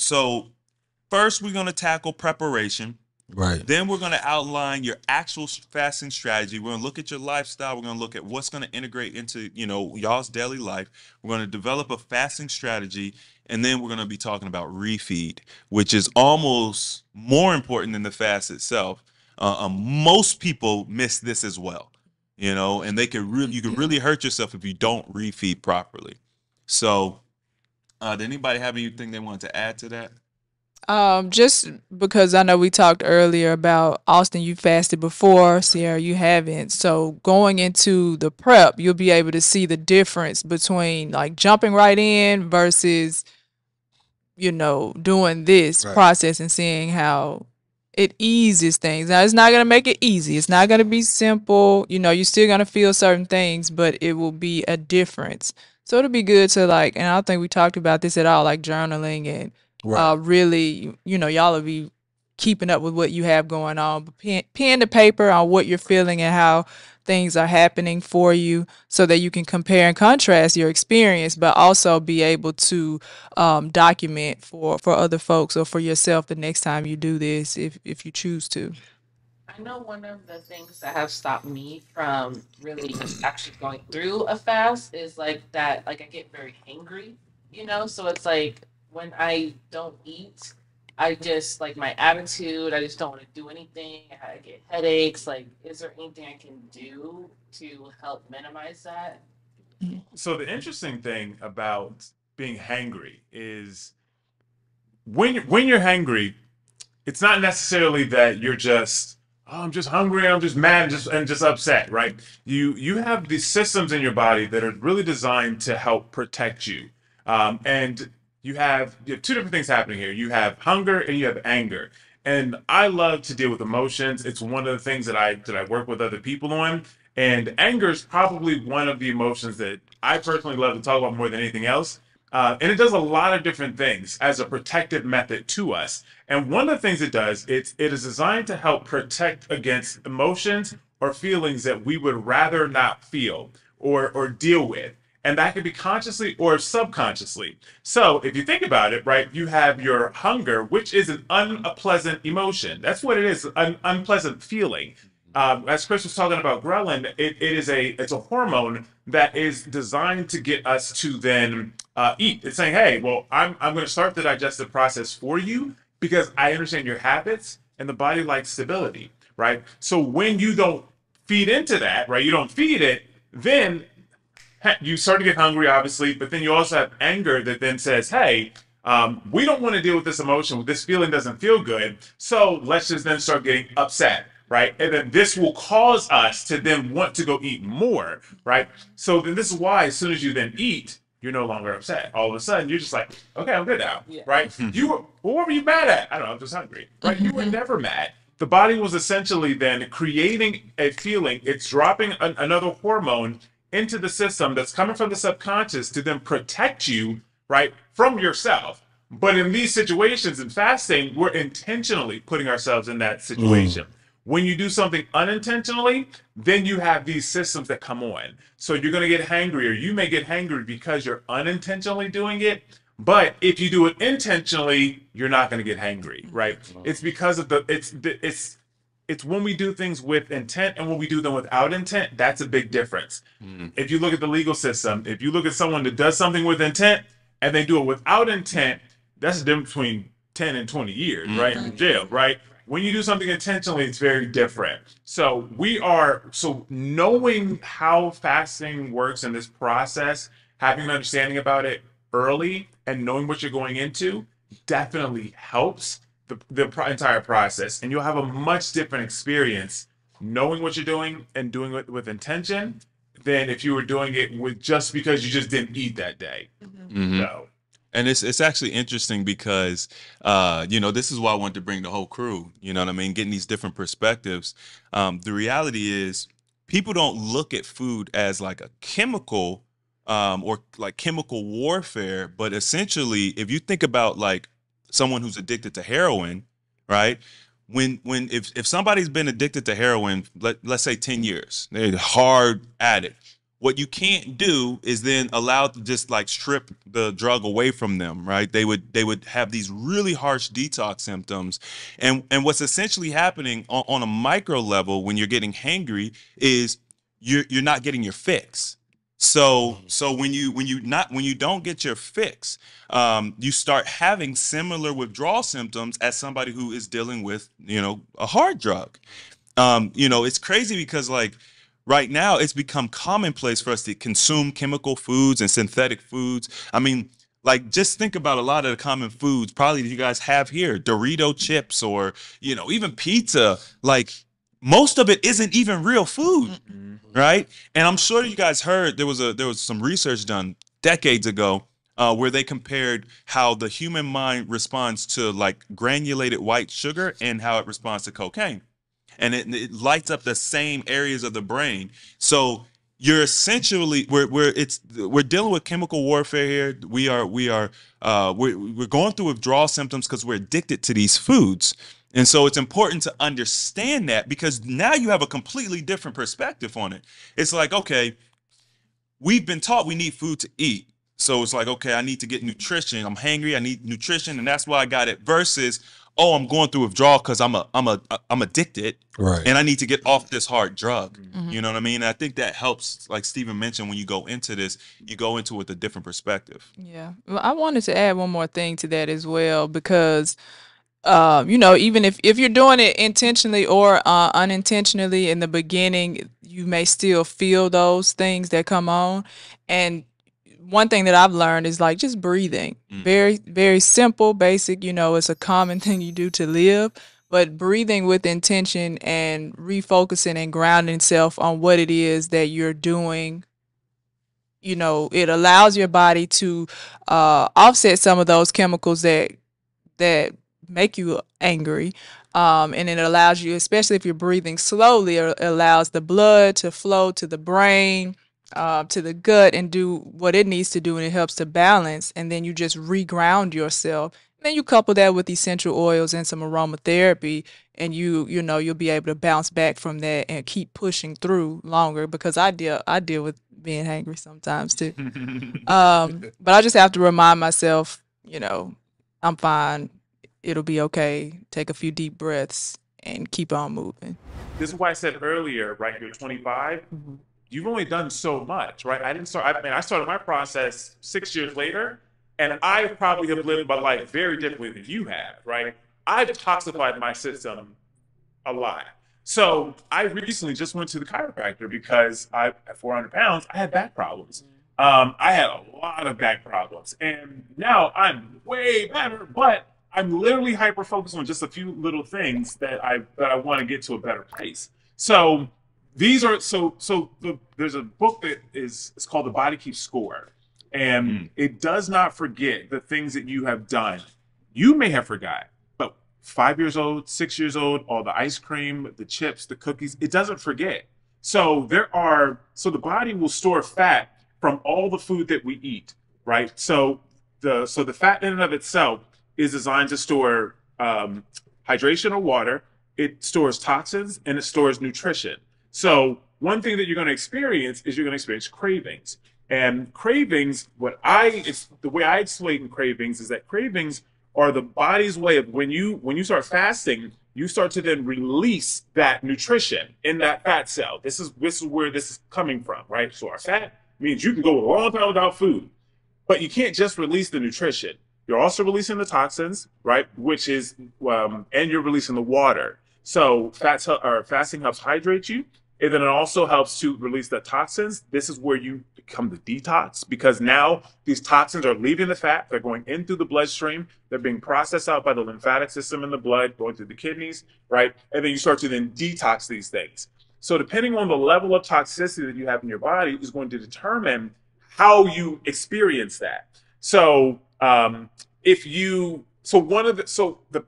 first we're gonna tackle preparation. Right. Then we're going to outline your actual fasting strategy. We're going to look at your lifestyle. We're going to look at what's going to integrate into, y'all's daily life. We're going to develop a fasting strategy, and then we're going to be talking about refeed, which is almost more important than the fast itself. Most people miss this as well, and you can really hurt yourself if you don't refeed properly. So, did anybody have anything they wanted to add to that? Just because I know we talked earlier about Austin, you fasted before, Sierra, you haven't. So going into the prep, you'll be able to see the difference between like jumping right in versus, doing this process and seeing how it eases things. Now, it's not going to make it easy. It's not going to be simple. You're still going to feel certain things, but it will be a difference. So it'll be good to and I don't think we talked about this at all, like journaling and really, y'all will be keeping up with what you have going on, but pen to paper on what you're feeling and how things are happening for you, so that you can compare and contrast your experience, but also be able to document for other folks or for yourself the next time you do this, if you choose to. I I know one of the things that have stopped me from really just actually going through a fast is like that, like I get very hangry, you know? So it's like when I don't eat, I just like my attitude, I just don't want to do anything. I get headaches. Like, is there anything I can do to help minimize that? So the interesting thing about being hangry is when you're hangry, it's not necessarily that you're just oh, I'm just hungry, I'm just mad and just upset, right? You have these systems in your body that are really designed to help protect you. And you have two different things happening here. You have hunger and you have anger. And I love to deal with emotions. It's one of the things that I work with other people on. And anger is probably one of the emotions that I personally love to talk about more than anything else. And it does a lot of different things as a protective method to us. And one of the things it does, it is designed to help protect against emotions or feelings that we would rather not feel or deal with. And that could be consciously or subconsciously. So if you think about it, right, you have your hunger, which is an unpleasant emotion. That's what it is, an unpleasant feeling. As Chris was talking about ghrelin, it's a hormone that is designed to get us to then eat. It's saying, hey, well, I'm going to start the digestive process for you because I understand your habits and the body likes stability, right? So when you don't feed into that, right, you don't feed it, then you start to get hungry, obviously, but then you also have anger that then says, hey, we don't want to deal with this emotion. This feeling doesn't feel good. So let's just then start getting upset, right? And then this will cause us to then want to go eat more, right? So then this is why as soon as you then eat, you're no longer upset. All of a sudden, you're just like, okay, I'm good now, right? What were you mad at? I don't know, I'm just hungry, right? You were never mad. The body was essentially then creating a feeling. It's dropping another hormone into the system that's coming from the subconscious to then protect you, right, from yourself. But in these situations in fasting, we're intentionally putting ourselves in that situation. When you do something unintentionally, then you have these systems that come on. So you're going to get hangry, or you may get hangry because you're unintentionally doing it. But if you do it intentionally, you're not going to get hangry, right? It's because of it's when we do things with intent and when we do them without intent, that's a big difference. If you look at the legal system, if you look at someone that does something with intent and they do it without intent, that's the difference between 10 and 20 years, right? In jail, right? When you do something intentionally, it's very different. So knowing how fasting works in this process, having an understanding about it early and knowing what you're going into definitely helps the entire process. And you'll have a much different experience knowing what you're doing and doing it with intention than if you were doing it with just because you just didn't eat that day. So. And it's actually interesting because this is why I wanted to bring the whole crew, you know what I mean, getting these different perspectives. The reality is people don't look at food as like a chemical or like chemical warfare, but essentially if you think about like someone who's addicted to heroin, right? If somebody's been addicted to heroin, let's say 10 years, they're a hard addict. What you can't do is then allow to just like strip the drug away from them, right? They would have these really harsh detox symptoms. And what's essentially happening on a micro level when you're getting hangry is you're not getting your fix. So when you don't get your fix, you start having similar withdrawal symptoms as somebody who is dealing with, a hard drug. It's crazy because like right now it's become commonplace for us to consume chemical foods and synthetic foods. I mean, like just think about a lot of the common foods probably that you guys have here, Dorito chips or, even pizza, like most of it isn't even real food. Right. And I'm sure you guys heard there was some research done decades ago where they compared how the human mind responds to like granulated white sugar and how it responds to cocaine. And it lights up the same areas of the brain. So you're essentially we're dealing with chemical warfare here. We're going through withdrawal symptoms because we're addicted to these foods. And so it's important to understand that because now you have a completely different perspective on it. It's like, okay, we've been taught we need food to eat. So it's like, okay, I need to get nutrition. I'm hangry. I need nutrition, and that's why I got it. Versus, oh, I'm going through withdrawal because I'm addicted, Right. and I need to get off this hard drug. Mm-hmm. You know what I mean? And I think that helps. Like Stephen mentioned, when you go into this, you go into it with a different perspective. Yeah. Well, I wanted to add one more thing to that as well, because even if you're doing it intentionally or unintentionally in the beginning, you may still feel those things that come on. And one thing that I've learned is like just breathing. Very, very simple, basic, it's a common thing you do to live, but breathing with intention and refocusing and grounding self on what it is that you're doing. It allows your body to offset some of those chemicals that make you angry. And it allows you, especially if you're breathing slowly, it allows the blood to flow to the brain, to the gut, and do what it needs to do, and it helps to balance. And then you just reground yourself. And then you couple that with essential oils and some aromatherapy, and you'll be able to bounce back from that and keep pushing through longer, because I deal with being hangry sometimes too. But I just have to remind myself, I'm fine. It'll be okay. Take a few deep breaths and keep on moving. This is why I said earlier, right? You're 25. You've only done so much, right? I started my process 6 years later, and I probably have lived my life very differently than you have, right? I've toxified my system a lot. So I recently just went to the chiropractor because at 400 pounds, I had back problems. I had a lot of back problems, and now I'm way better, but I'm literally hyper focused on just a few little things that I want to get to a better place. So these are there's a book that it's called The Body Keeps Score, and it does not forget the things that you have done. You may have forgot, but 5 years old, 6 years old, all the ice cream, the chips, the cookies, it doesn't forget. So the body will store fat from all the food that we eat, right? So the fat in and of itself is designed to store hydration or water. It stores toxins and it stores nutrition. So one thing that you're going to experience is you're going to experience cravings. And cravings, the way I explain cravings is that cravings are the body's way of when you start fasting, you start to then release that nutrition in that fat cell. This is where this is coming from, right? So our fat means you can go a long time without food, but you can't just release the nutrition. You're also releasing the toxins, right? Which is, and you're releasing the water. So fasting helps hydrate you, and then it also helps to release the toxins. This is where you become the detox, because now these toxins are leaving the fat. They're going in through the bloodstream. They're being processed out by the lymphatic system in the blood, going through the kidneys, right? And then you start to then detox these things. So depending on the level of toxicity that you have in your body is going to determine how you experience that. So the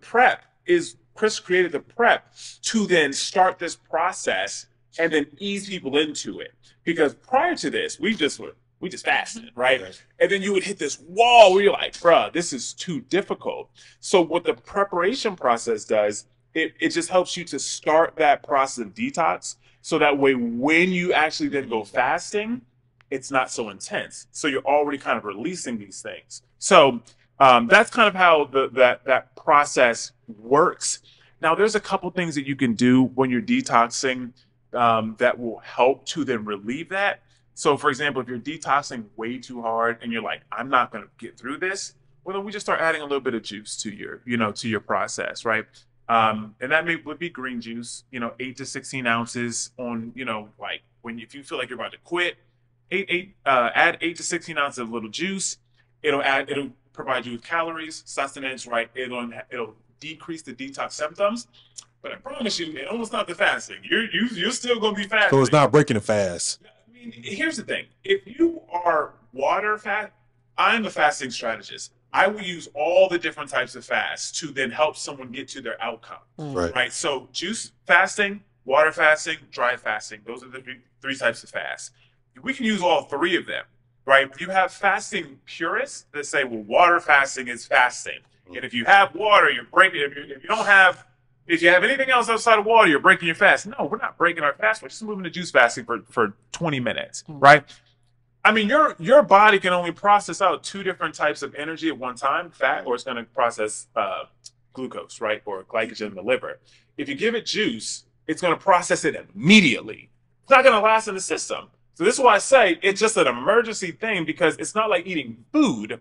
prep is, Chris created the prep to then start this process and then ease people into it. Because prior to this, we just fasted, right? And then you would hit this wall where you're like, bruh, this is too difficult. So what the preparation process does, it just helps you to start that process of detox. So that way, when you actually then go fasting, it's not so intense. So you're already kind of releasing these things. So that's kind of how that process works. Now, there's a couple things that you can do when you're detoxing that will help to then relieve that. So, for example, if you're detoxing way too hard and you're like, I'm not going to get through this, well, then we just start adding a little bit of juice to your process, right? And that would be green juice, 8 to 16 ounces on, if you feel like you're about to quit, add 8 to 16 ounces of little juice. It'll provide you with calories, sustenance, right? It'll decrease the detox symptoms. But I promise you, it almost not the fasting. You're still going to be fasting. So it's not breaking the fast. I mean, here's the thing. If you are water fast, I'm a fasting strategist. I will use all the different types of fasts to then help someone get to their outcome. Right? So juice fasting, water fasting, dry fasting. Those are the three types of fasts. We can use all three of them, right? You have fasting purists that say, well, water fasting is fasting. And if you have water, you're breaking it. If you have anything else outside of water, you're breaking your fast. No, we're not breaking our fast. We're just moving to juice fasting for 20 minutes, right? I mean, your body can only process out two different types of energy at one time, fat, or it's going to process glucose, right, or glycogen in the liver. If you give it juice, it's going to process it immediately. It's not going to last in the system. So this is why I say it's just an emergency thing, because it's not like eating food.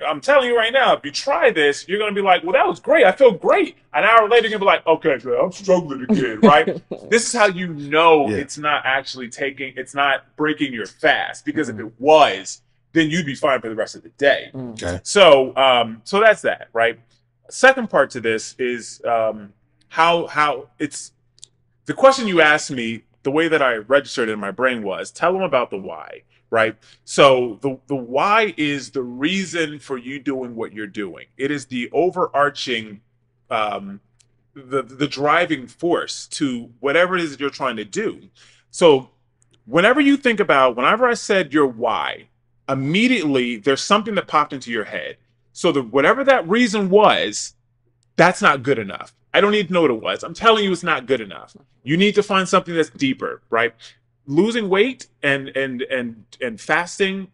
I'm telling you right now, if you try this, you're going to be like, well, that was great. I feel great. An hour later, you're going to be like, okay, good, I'm struggling again, right? This is how you know it's not actually it's not breaking your fast, because if it was, then you'd be fine for the rest of the day. Okay. So that's that, right? Second part to this is how it's the question you asked me. The way that I registered in my brain was, tell them about the why, right? So the why is the reason for you doing what you're doing. It is the overarching, the driving force to whatever it is that you're trying to do. So whenever I said your why, immediately there's something that popped into your head. So whatever that reason was, that's not good enough. I don't need to know what it was. I'm telling you, it's not good enough. You need to find something that's deeper, right? Losing weight and fasting,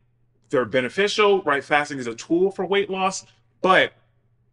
they're beneficial, right? Fasting is a tool for weight loss, but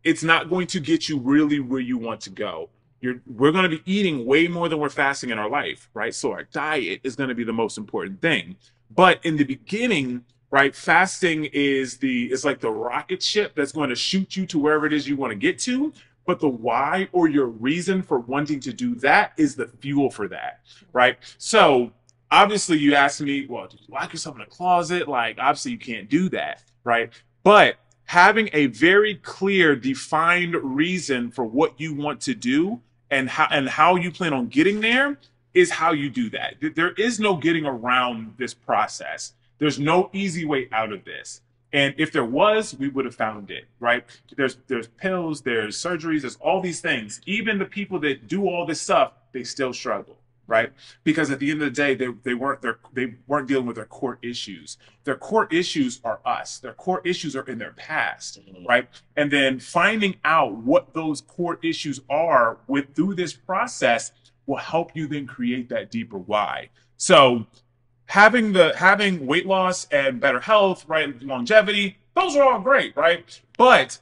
it's not going to get you really where you want to go. We're going to be eating way more than we're fasting in our life, right? So our diet is going to be the most important thing. But in the beginning, right, fasting is like the rocket ship that's going to shoot you to wherever it is you want to get to. But the why, or your reason for wanting to do that, is the fuel for that, right? So obviously you asked me, well, did you lock yourself in a closet? Like, obviously you can't do that, right? But having a very clear, defined reason for what you want to do and how you plan on getting there is how you do that. There is no getting around this process. There's no easy way out of this. And if there was, we would have found it, right? There's pills, there's surgeries, there's all these things. Even the people that do all this stuff, they still struggle, right? Because at the end of the day, they weren't dealing with their core issues. Their core issues are us. Their core issues are in their past, right? And then finding out what those core issues are through this process will help you then create that deeper why. So having weight loss and better health, right, longevity, those are all great, right? But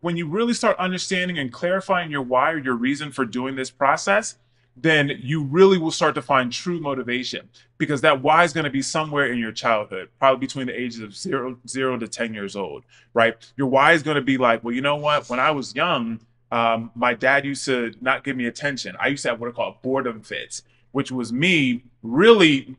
when you really start understanding and clarifying your why, or your reason for doing this process, then you really will start to find true motivation, because that why is going to be somewhere in your childhood, probably between the ages of 0 to 10 years old, right? Your why is going to be like, well, you know what? When I was young, my dad used to not give me attention. I used to have what are called boredom fits, which was me really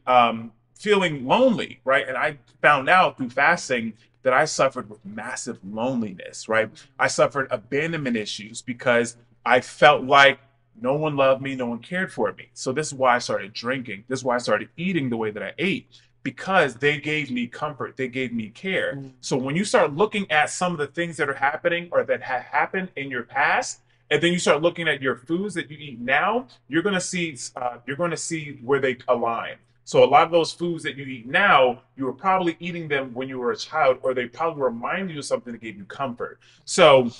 feeling lonely, right? And I found out through fasting that I suffered with massive loneliness, right? I suffered abandonment issues because I felt like no one loved me, no one cared for me. So this is why I started drinking. This is why I started eating the way that I ate, because they gave me comfort, they gave me care. So when you start looking at some of the things that are happening or that have happened in your past, and then you start looking at your foods that you eat now, you're going to see where they align. So a lot of those foods that you eat now, you were probably eating them when you were a child, or they probably remind you of something that gave you comfort. So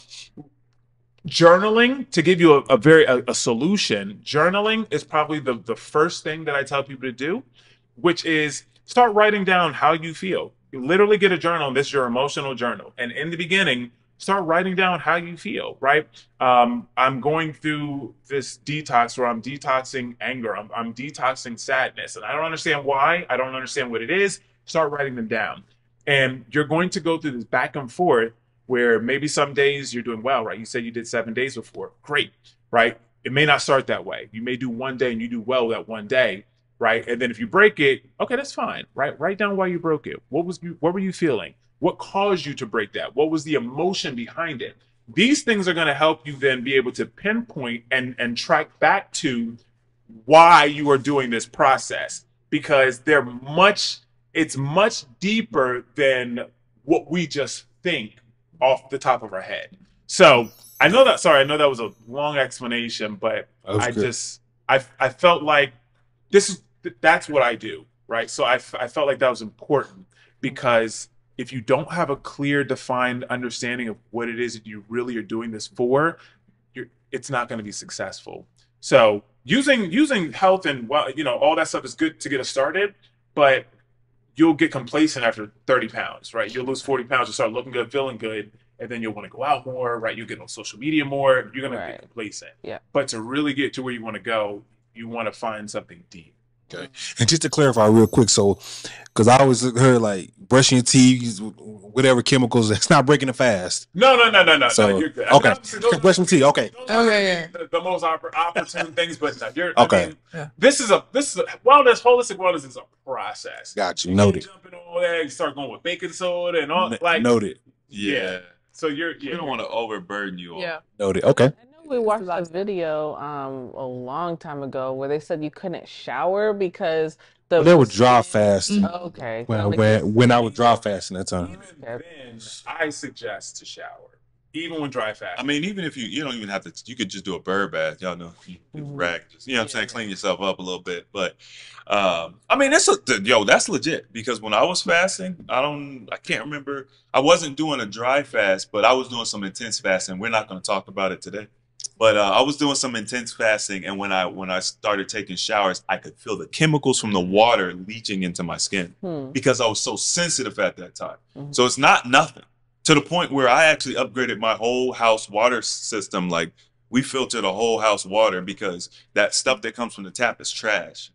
journaling, to give you a solution, journaling is probably the first thing that I tell people to do, which is start writing down how you feel. You literally get a journal, and this is your emotional journal. And in the beginning, start writing down how you feel, right? I'm going through this detox where I'm detoxing anger. I'm detoxing sadness. And I don't understand why. I don't understand what it is. Start writing them down. And you're going to go through this back and forth where maybe some days you're doing well, right? You said you did 7 days before. Great, right? It may not start that way. You may do one day and you do well that one day, right? And then if you break it, okay, that's fine, right? Write down why you broke it. What were you feeling? What caused you to break that? What was the emotion behind it? These things are going to help you then be able to pinpoint and track back to why you are doing this process, because it's much deeper than what we just think off the top of our head. So I know that was a long explanation, but I felt like that's what I do, right? So I felt like that was important, because if you don't have a clear, defined understanding of what it is that you really are doing this for, it's not going to be successful. So using health and all that stuff is good to get us started, but you'll get complacent after 30 pounds, right? You'll lose 40 pounds, you'll start looking good, feeling good, and then you'll want to go out more, right? You get on social media more, you're going to get complacent. Yeah. But to really get to where you want to go, you want to find something deep. Okay. And just to clarify real quick, so, because I always heard like brushing your teeth, whatever chemicals, it's not breaking the fast. No, So, you're good. Okay. Brushing teeth, okay. The most opportune things, but no, Okay. I mean, this is a wellness, holistic wellness is a process. Got you. You Noted. jump in all that, you start going with baking soda and all, Noted. Yeah. So we don't want to overburden you all. Yeah. Noted. Okay. We watched a video a long time ago where they said you couldn't shower because They would dry fast. Okay. Well, when I would dry fast in that time. even then, I suggest to shower, even when dry fast. I mean, even if you don't even have to, you could just do a bird bath. Y'all know, rag, just, you know what I'm saying, clean yourself up a little bit. But I mean, that's legit, because when I was fasting, I can't remember. I wasn't doing a dry fast, but I was doing some intense fasting. We're not going to talk about it today. But I was doing some intense fasting, and when I started taking showers, I could feel the chemicals from the water leaching into my skin because I was so sensitive at that time. So it's not nothing, to the point where I actually upgraded my whole house water system. Like, we filter the whole house water because that stuff that comes from the tap is trash.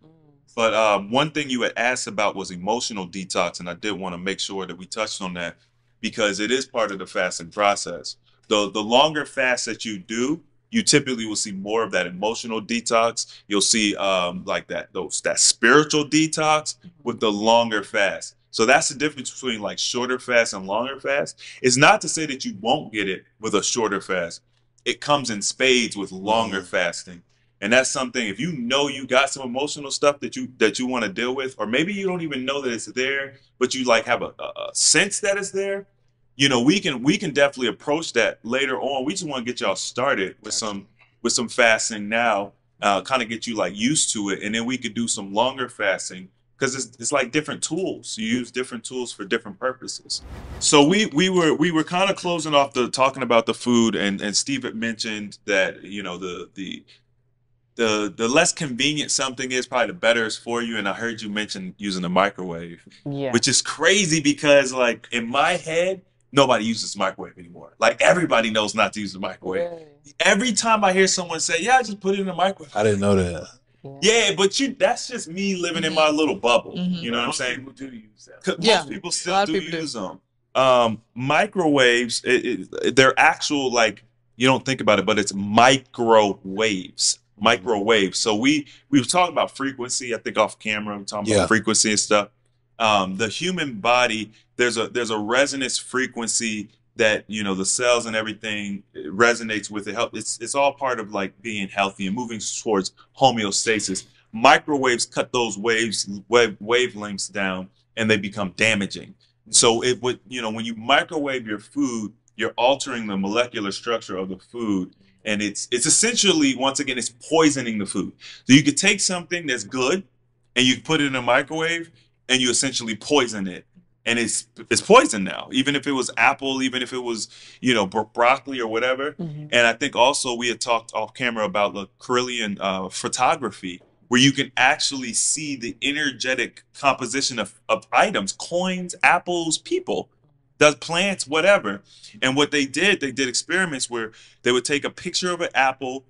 But one thing you had asked about was emotional detox, and I did want to make sure that we touched on that because it is part of the fasting process. The longer fast that you do, you typically will see more of that emotional detox. You'll see like that spiritual detox with the longer fast. So that's the difference between like shorter fast and longer fast. It's not to say that you won't get it with a shorter fast. It comes in spades with longer fasting. And that's something, if you know you got some emotional stuff that you want to deal with, or maybe you don't even know that it's there, but you like have a sense that it's there, you know, we can definitely approach that later on. We just want to get y'all started with some fasting now, kind of get you like used to it, and then we could do some longer fasting because it's like different tools. You use different tools for different purposes. So we were kind of closing off talking about the food, and Steve had mentioned that, you know, the less convenient something is, probably the better it's for you. And I heard you mention using the microwave, which is crazy because like in my head, nobody uses the microwave anymore. Like, everybody knows not to use the microwave. Every time I hear someone say, "Yeah, just put it in the microwave," I didn't know that. Yeah, but that's just me living in my little bubble. You know what I'm saying? People do use that. Most people still do use them. Microwaves, they're actual, like, you don't think about it, but it's microwaves. So we were talking about frequency. I think off camera, we're talking about frequency and stuff. The human body, there's a resonance frequency that, you know, the cells and everything resonates with it. It's all part of like being healthy and moving towards homeostasis. Microwaves cut those wavelengths down, and they become damaging. So it would, you know, when you microwave your food, you're altering the molecular structure of the food. And it's essentially, once again, it's poisoning the food. So you could take something that's good and you put it in a microwave and you essentially poison it. And it's poison now, even if it was apple, even if it was, you know, broccoli or whatever. And I think also we had talked off camera about the Carillion photography, where you can actually see the energetic composition of items, coins, apples, people, the plants, whatever. And what they did experiments where they would take a picture of an apple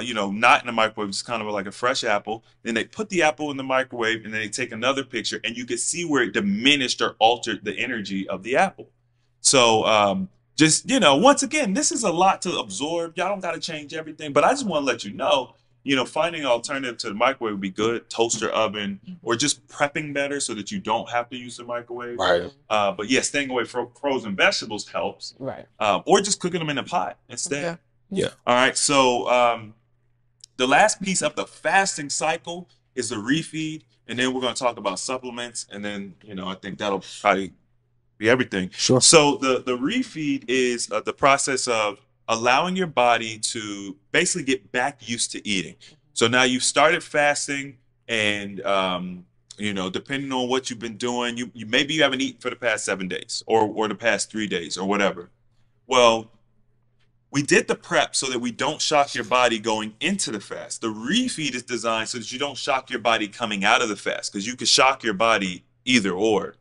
you know, not in the microwave, just kind of like a fresh apple. Then they put the apple in the microwave, and then they take another picture, and you could see where it diminished or altered the energy of the apple. So just, you know, once again, this is a lot to absorb. Y'all don't got to change everything, but I just want to let you know, you know, finding an alternative to the microwave would be good. Toaster oven, or just prepping better so that you don't have to use the microwave. Right. But yeah, staying away from frozen vegetables helps. Right. Or just cooking them in a pot instead. Yeah. All right. So the last piece of the fasting cycle is the refeed, and then we're going to talk about supplements, and then, you know, I think that'll probably be everything. Sure. So the refeed is the process of allowing your body to basically get back used to eating. So now you've started fasting, and you know, depending on what you've been doing, you maybe you haven't eaten for the past 7 days or the past 3 days or whatever. Well, we did the prep so that we don't shock your body going into the fast. The refeed is designed so that you don't shock your body coming out of the fast, because you could shock your body either or.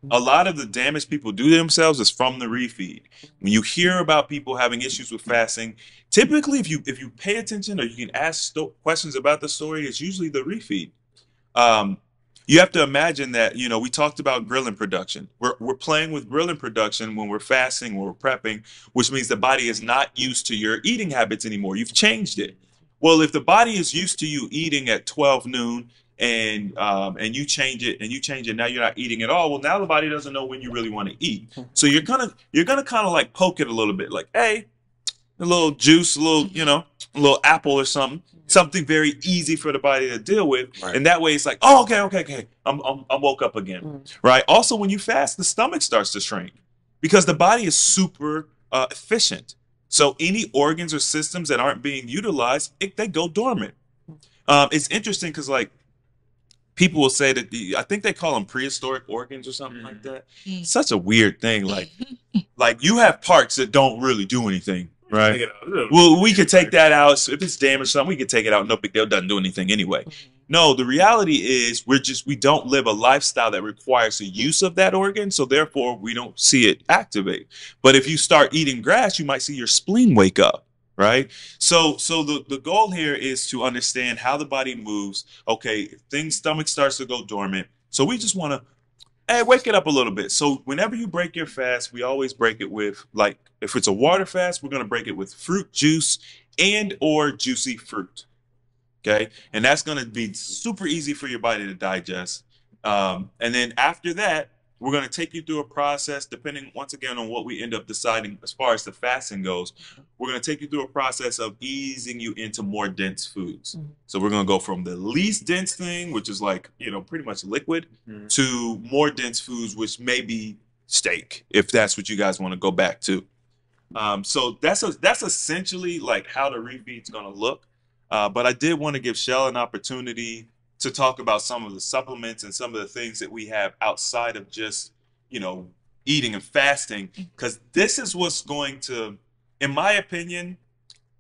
A lot of the damage people do to themselves is from the refeed. When you hear about people having issues with fasting, typically if you pay attention or you can ask questions about the story, it's usually the refeed. Um, you have to imagine that, you know, we talked about ghrelin production. We're playing with ghrelin production when we're fasting, when we're prepping, which means the body is not used to your eating habits anymore. You've changed it. Well, if the body is used to you eating at 12 noon and you change it now you're not eating at all. Well, now the body doesn't know when you really want to eat. So you're gonna kind of like poke it a little bit, like, hey, a little juice, a little apple or something very easy for the body to deal with. Right. And that way it's like, oh, okay. I'm woke up again. Right. Also, when you fast, the stomach starts to shrink because the body is super efficient. So any organs or systems that aren't being utilized, they go dormant. It's interesting because like people will say that I think they call them prehistoric organs or something like that. Such a weird thing. Like you have parts that don't really do anything. Right. Well, we could take that out. So if it's damaged, something we could take it out. No big deal. Doesn't do anything anyway. No, the reality is we don't live a lifestyle that requires the use of that organ. So therefore, we don't see it activate. But if you start eating grass, you might see your spleen wake up. Right. So the goal here is to understand how the body moves. Okay, stomach starts to go dormant. So we just want to wake it up a little bit. So whenever you break your fast, we always break it with, like, if it's a water fast, we're going to break it with fruit juice and or juicy fruit. Okay. And that's going to be super easy for your body to digest. And then after that, we're going to take you through a process, depending, once again, on what we end up deciding as far as the fasting goes. We're going to take you through a process of easing you into more dense foods. So we're going to go from the least dense thing, which is like, pretty much liquid, to more dense foods, which may be steak, if that's what you guys want to go back to. So that's essentially like how the refeed's going to look. But I did want to give Shell an opportunity to talk about some of the supplements and some of the things that we have outside of just, eating and fasting, because this is what's going to, in my opinion,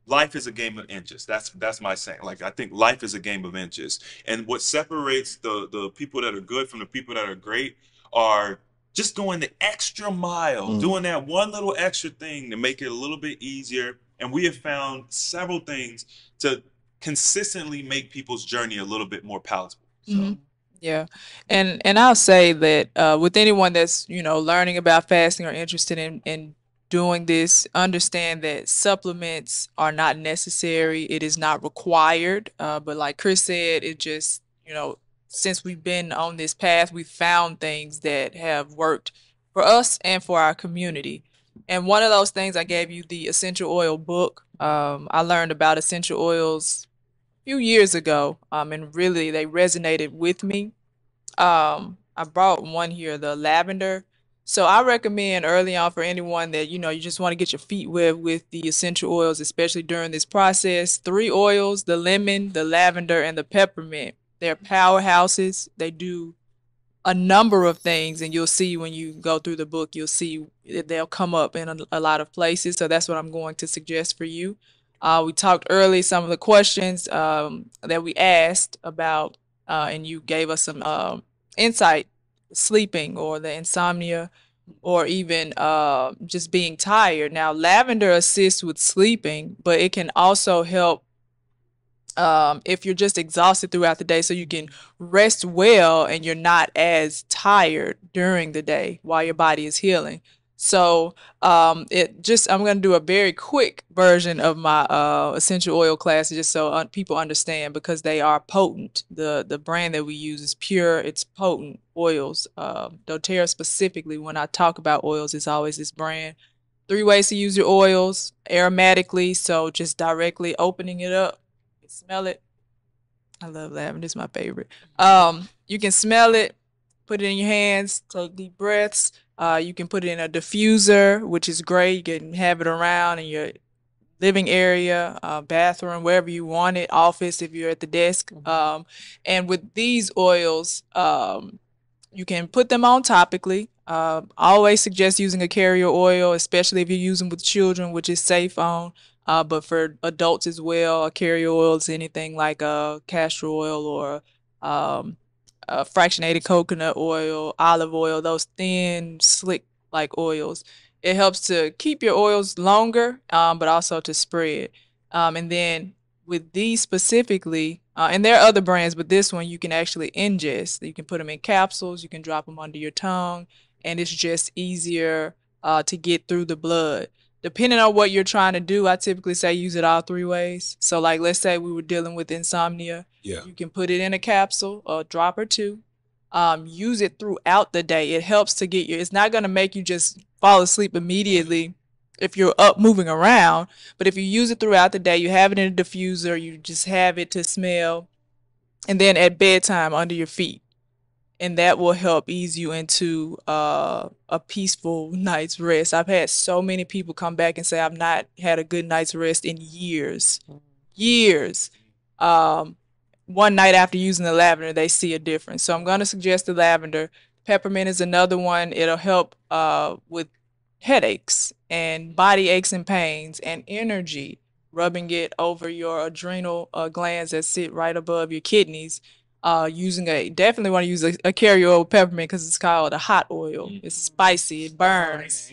life is a game of inches. That's my saying. Like, I think life is a game of inches. And what separates the people that are good from the people that are great are just going the extra mile, doing that one little extra thing to make it a little bit easier. And we have found several things to consistently make people's journey a little bit more palatable. So. Yeah. And I'll say that with anyone that's, learning about fasting or interested in doing this, understand that supplements are not necessary. It is not required. But like Chris said, it just, since we've been on this path, we've found things that have worked for us and for our community. And one of those things, I gave you the essential oil book. I learned about essential oils few years ago, and really they resonated with me. I brought one here, the lavender. So I recommend early on for anyone that, you just want to get your feet wet with the essential oils, especially during this process. 3 oils, the lemon, the lavender, and the peppermint. They're powerhouses. They do a number of things, and you'll see when you go through the book, you'll see they'll come up in a lot of places. So that's what I'm going to suggest for you. We talked early some of the questions that we asked about, and you gave us some insight, sleeping or the insomnia, or even just being tired. Now, lavender assists with sleeping, but it can also help if you're just exhausted throughout the day, so you can rest well and you're not as tired during the day while your body is healing. So I'm going to do a very quick version of my essential oil class, just so people understand, because they are potent. The brand that we use is pure. It's potent oils. doTERRA specifically, when I talk about oils, it's always this brand. 3 ways to use your oils aromatically. So just directly opening it up. Smell it. I love lavender. It's my favorite. You can smell it, put it in your hands, take deep breaths. You can put it in a diffuser, which is great. You can have it around in your living area, bathroom, wherever you want it, office if you're at the desk. And with these oils, you can put them on topically. I always suggest using a carrier oil, especially if you're using with children, which is safe on. But for adults as well, a carrier oil is anything like a castor oil or fractionated coconut oil, olive oil, those thin, slick like oils. It helps to keep your oils longer, but also to spread. And then with these specifically, and there are other brands, but this one you can actually ingest. You can put them in capsules, you can drop them under your tongue, and it's just easier to get through the blood. Depending on what you're trying to do, I typically say use it all 3 ways. So, like, let's say we were dealing with insomnia. Yeah. You can put it in a capsule, a drop or two. Use it throughout the day. It helps to get it's not going to make you just fall asleep immediately if you're up moving around. But if you use it throughout the day, you have it in a diffuser, you just have it to smell, and then at bedtime under your feet. And that will help ease you into a peaceful night's rest. I've had so many people come back and say, I've not had a good night's rest in years. Years. One night after using the lavender, they see a difference. So I'm going to suggest the lavender. Peppermint is another one. It'll help with headaches and body aches and pains and energy, rubbing it over your adrenal glands that sit right above your kidneys. Definitely want to use a carrier oil peppermint because it's called a hot oil. It's spicy. It burns.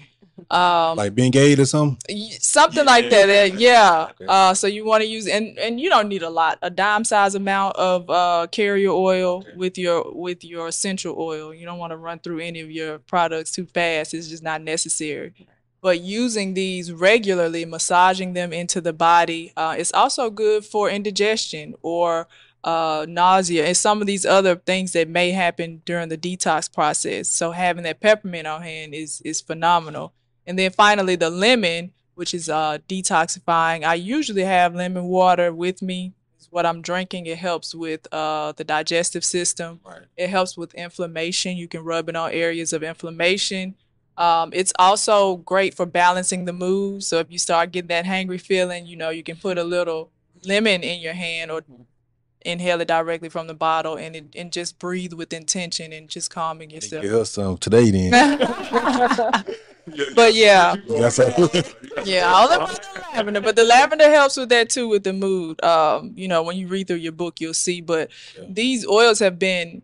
Like Bengay or something? Something like that. Yeah. Okay. So you want to use, and you don't need a lot, a dime size amount of carrier oil with your essential oil. You don't want to run through any of your products too fast. It's just not necessary. But using these regularly, massaging them into the body, it's also good for indigestion or nausea and some of these other things that may happen during the detox process. So having that peppermint on hand is phenomenal. And then finally the lemon, which is detoxifying. I usually have lemon water with me. It's what I'm drinking. It helps with the digestive system. Right. It helps with inflammation. You can rub it on areas of inflammation. It's also great for balancing the mood. So if you start getting that hangry feeling, you can put a little lemon in your hand or inhale it directly from the bottle and just breathe with intention and just calming yourself. Give her some today then. But yeah. Yeah, all about the lavender. But the lavender helps with that too, with the mood. When you read through your book, you'll see. But these oils have been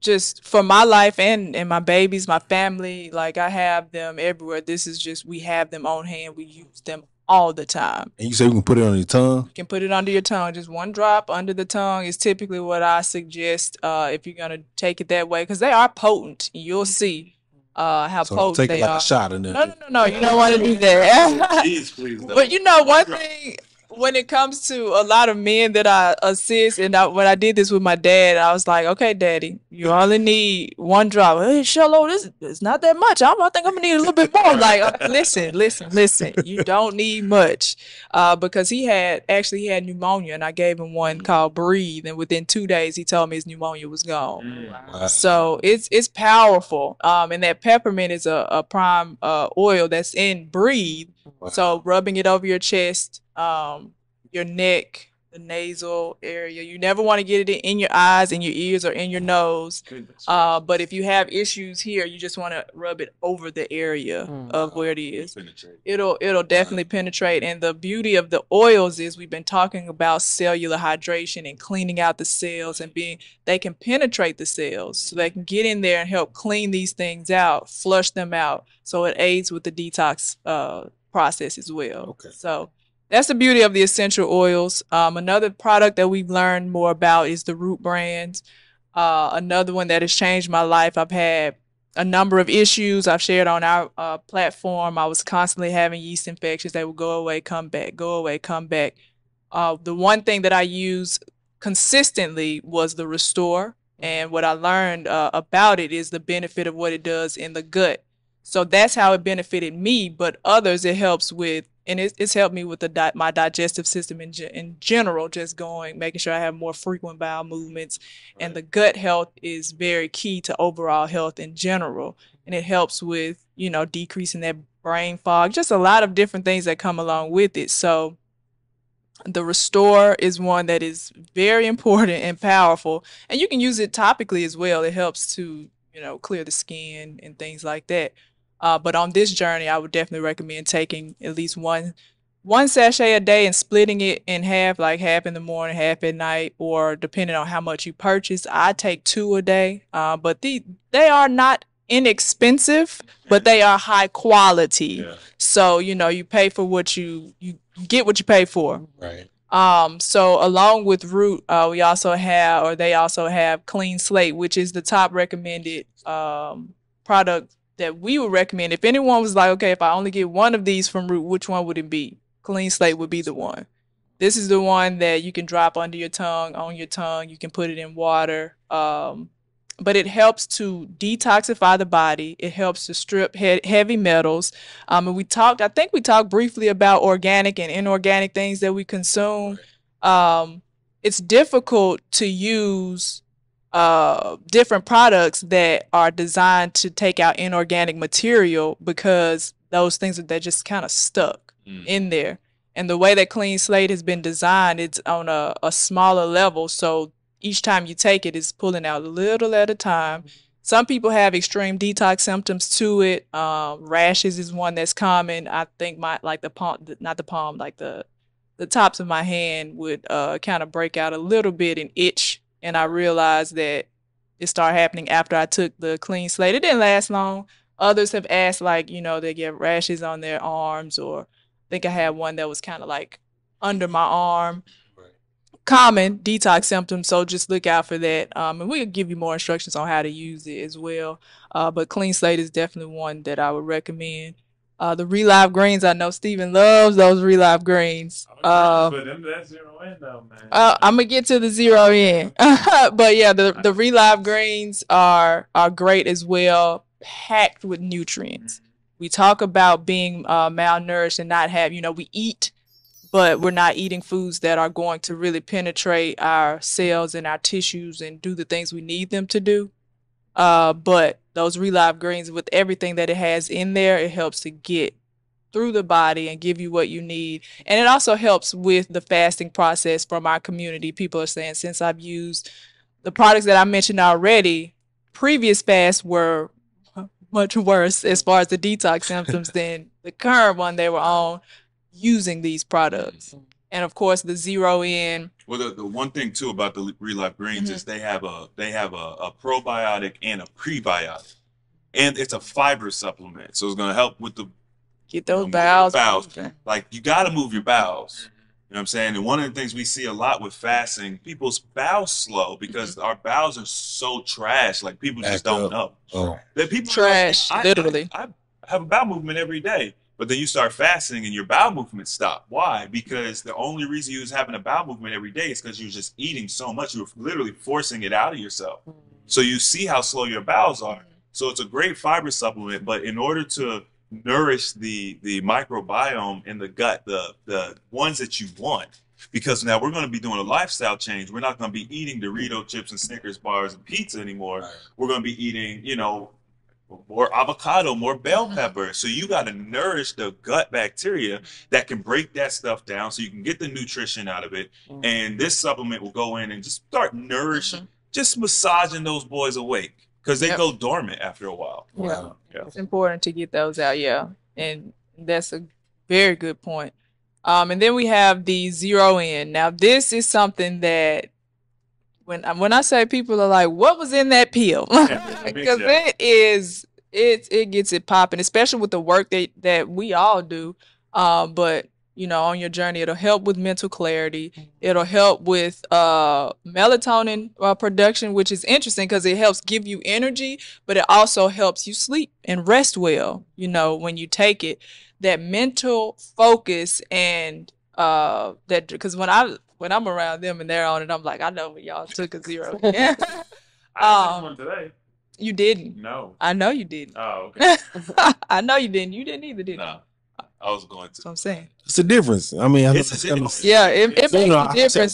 just for my life and my babies, my family. Like I have them everywhere. This is just, we have them on hand. We use them all the time. And you say we can put it on your tongue? You can put it under your tongue. Just one drop under the tongue is typically what I suggest if you're going to take it that way, because they are potent. You'll see how potent take they like are. A shot in there. No. You don't want to do that. Please. But one thing, when it comes to a lot of men that I assist, and when I did this with my dad, I was like, okay, daddy, you only need one drop. Hey, Shello, this is not that much. I think I'm going to need a little bit more. I'm like, listen. You don't need much. Because he had pneumonia, and I gave him one called Breathe. And within 2 days, he told me his pneumonia was gone. Wow. So it's powerful. And that peppermint is a prime oil that's in Breathe. Wow. So rubbing it over your chest, your neck, the nasal area. You never want to get it in your eyes, in your ears, or in your nose. But if you have issues here, you just want to rub it over the area of where it is. It'll definitely penetrate. And the beauty of the oils is we've been talking about cellular hydration and cleaning out the cells, and they can penetrate the cells, so they can get in there and help clean these things out, flush them out. So it aids with the detox process as well. Okay. So that's the beauty of the essential oils. Another product that we've learned more about is the root brands. Another one that has changed my life. I've had a number of issues I've shared on our platform. I was constantly having yeast infections. They would go away, come back, go away, come back. The one thing that I used consistently was the Restore. And what I learned about it is the benefit of what it does in the gut. So that's how it benefited me, but others it helps with, and it's helped me with my digestive system in general, just making sure I have more frequent bowel movements. Right. And the gut health is very key to overall health in general. And it helps with, decreasing that brain fog, just a lot of different things that come along with it. So the Restore is one that is very important and powerful, and you can use it topically as well. It helps to, clear the skin and things like that. But on this journey, I would definitely recommend taking at least one one sachet a day and splitting it in half, like half in the morning, half at night, or depending on how much you purchase, I take 2 a day. But they are not inexpensive, but they are high quality. Yeah. So, you pay for what you get what you pay for. Right. So along with Root, they also have Clean Slate, which is the top recommended product that we would recommend. If anyone was like, okay, if I only get one of these from Root, which one would it be? Clean Slate would be the one. This is the one that you can drop under your tongue, on your tongue. You can put it in water. But it helps to detoxify the body. It helps to strip heavy metals. And I think we talked briefly about organic and inorganic things that we consume. It's difficult to use different products that are designed to take out inorganic material because those things they're just kind of stuck in there. And the way that Clean Slate has been designed, it's on a smaller level. So each time you take it, it's pulling out a little at a time. Some people have extreme detox symptoms to it. Rashes is one that's common. I think the tops of my hand would kind of break out a little bit and itch. And I realized that it started happening after I took the Clean Slate. It didn't last long. Others have asked, they get rashes on their arms, or I think I had one that was kind of like under my arm. Common detox symptoms, so just look out for that. And we'll give you more instructions on how to use it as well. But Clean Slate is definitely one that I would recommend. The Relive Greens, I know Steven loves those Relive Greens. But them that zero in though, man. I'm gonna get to the zero in. But yeah, the Relive Greens are great as well, packed with nutrients. We talk about being malnourished and not have, we eat, but we're not eating foods that are going to really penetrate our cells and our tissues and do the things we need them to do. But those Relive Greens, with everything that it has in there, it helps to get through the body and give you what you need. And it also helps with the fasting process from our community. People are saying, since I've used the products that I mentioned already, previous fasts were much worse as far as the detox symptoms than the current one they were on using these products. And of course, the zero in. Well, the one thing too about the Relive Greens is they have a probiotic and a prebiotic, and it's a fiber supplement, so it's going to help with the get those bowels. Like, you got to move your bowels. You know what I'm saying? And one of the things we see a lot with fasting, people's bowels slow because our bowels are so trash. Like, people just don't know. That people trash, literally. I have a bowel movement every day. But then you start fasting and your bowel movement stop. Why? Because the only reason you was having a bowel movement every day is because you're just eating so much. You're literally forcing it out of yourself. So you see how slow your bowels are. So it's a great fiber supplement. But in order to nourish the microbiome in the gut, the ones that you want, because now we're going to be doing a lifestyle change. We're not going to be eating Dorito chips and Snickers bars and pizza anymore. We're going to be eating, more avocado, more bell pepper. So you got to nourish the gut bacteria that can break that stuff down so you can get the nutrition out of it. And this supplement will go in and just start nourishing, just massaging those boys awake, because they go dormant after a while. Yeah. It's important to get those out. Yeah. And that's a very good point. And then we have the zero in. Now, this is something that when I say, people are like, what was in that pill? Because it gets it popping, especially with the work that we all do. But on your journey, it'll help with mental clarity. It'll help with melatonin production, which is interesting because it helps give you energy, but it also helps you sleep and rest well. When you take it, that mental focus and that, because when I'm around them and they're on it, I'm like, I know y'all took a zero. I took one today. You didn't? No. I know you didn't. Oh, okay. I know you didn't. You didn't either, did you? No, I was going to. That's what I'm saying. It's a difference. I mean, yeah, it makes a difference.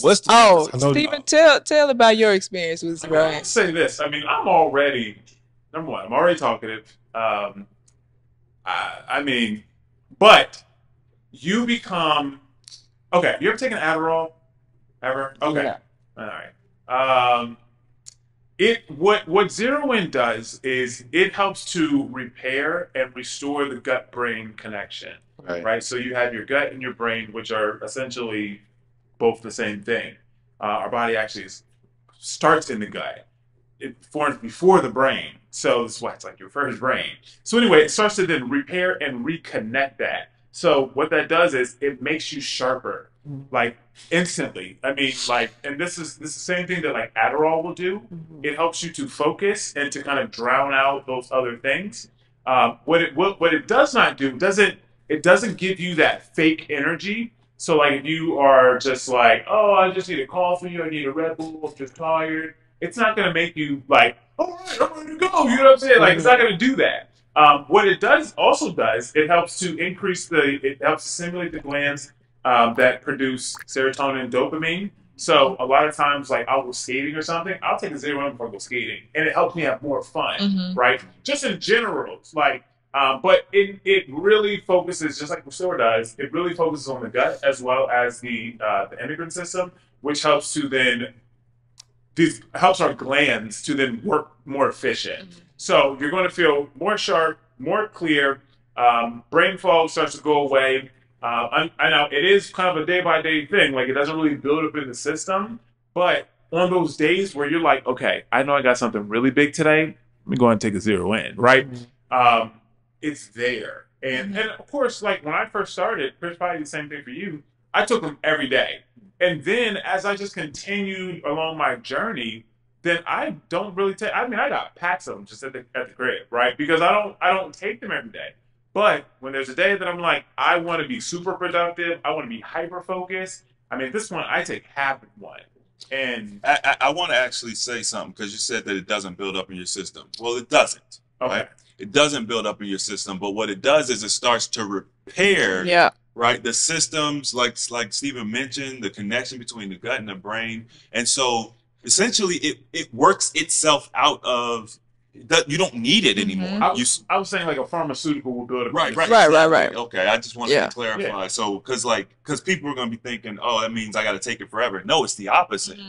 Steven, tell about your experience with zero. I'll say this. I mean, I'm already, number one, I'm already talkative. But you become, you ever taken Adderall? Ever? Okay. Yeah. All right. What Zero In does is it helps to repair and restore the gut brain connection. Right. So you have your gut and your brain, which are essentially both the same thing. Our body actually starts in the gut. It forms before the brain. So that's why it's like your first brain. So anyway, it starts to then repair and reconnect that. So what that does is it makes you sharper, like instantly. I mean, like, and this is the same thing that like Adderall will do. It helps you to focus and to kind of drown out those other things. What it does not do it doesn't give you that fake energy. So like if you are just like, oh, I just need a coffee, I need a Red Bull, I'm just tired. It's not going to make you like, all right, I'm ready to go. You know what I'm saying? Like, it's not going to do that. What it also does, it helps to it helps to stimulate the glands that produce serotonin and dopamine. So a lot of times, like I'll go skating or something, I'll take a 0 before I go skating, and it helps me have more fun, right? Just in general, like, but it really focuses, just like Restore does, it really focuses on the gut as well as the endocrine system, which helps to then helps our glands to then work more efficient. So you're going to feel more sharp, more clear. Brain fog starts to go away. I know it is kind of a day-by-day thing. Like, it doesn't really build up in the system. But on those days where you're like, okay, I know I got something really big today, let me go and take a 0 in, right? It's there. And of course, like when I first started, it's probably the same thing for you. I took them every day. And then as I just continued along my journey, then I don't really take. I mean, I got packs of them just at the crib, right? Because I don't take them every day. But when there's a day that I'm like, I want to be super productive, I want to be hyper focused. I mean, this one I take half of one. And I want to actually say something because you said that it doesn't build up in your system. Well, it doesn't. Okay. Right? It doesn't build up in your system, but what it does is it starts to repair. Yeah. Right, the systems, like Stephen mentioned, the connection between the gut and the brain, and so essentially it works itself out of that. You don't need it anymore. I was saying like a pharmaceutical will build up. Right. Okay, I just wanted to clarify. Yeah. So because people are going to be thinking, oh, that means I got to take it forever. No, it's the opposite.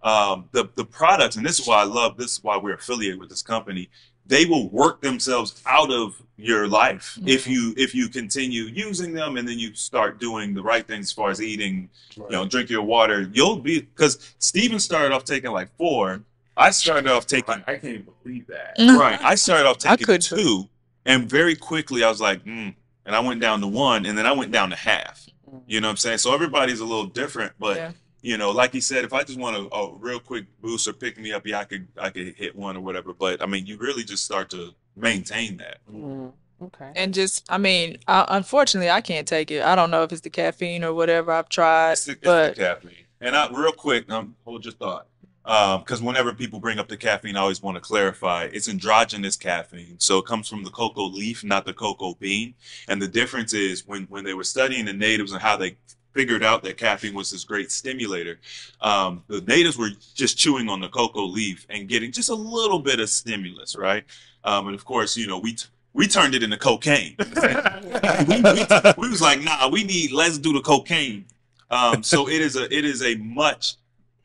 The products, and this is why I love this. Is why we're affiliated with this company. They will work themselves out of your life if you continue using them, and then you start doing the right things as far as eating, drink your water. You'll be, because Steven started off taking like 4. I started off taking. I can't even believe that. Right, I started off taking 2, and very quickly I was like, and I went down to 1, and then I went down to half. You know what I'm saying? So everybody's a little different, but. You know, like he said, if I just want a real quick boost or pick me up, I could hit 1 or whatever. But I mean, you really just start to maintain that. Okay. And just, I mean, unfortunately, I can't take it. I don't know if it's the caffeine or whatever I've tried. It's the caffeine. And real quick, hold your thought. Because whenever people bring up the caffeine, I always want to clarify it's endogenous caffeine. So it comes from the cocoa leaf, not the cocoa bean. And the difference is when they were studying the natives and how they figured out that caffeine was this great stimulator. The natives were just chewing on the cocoa leaf and getting just a little bit of stimulus, right? And of course, we turned it into cocaine. we was like, nah, let's do the cocaine. So it is a much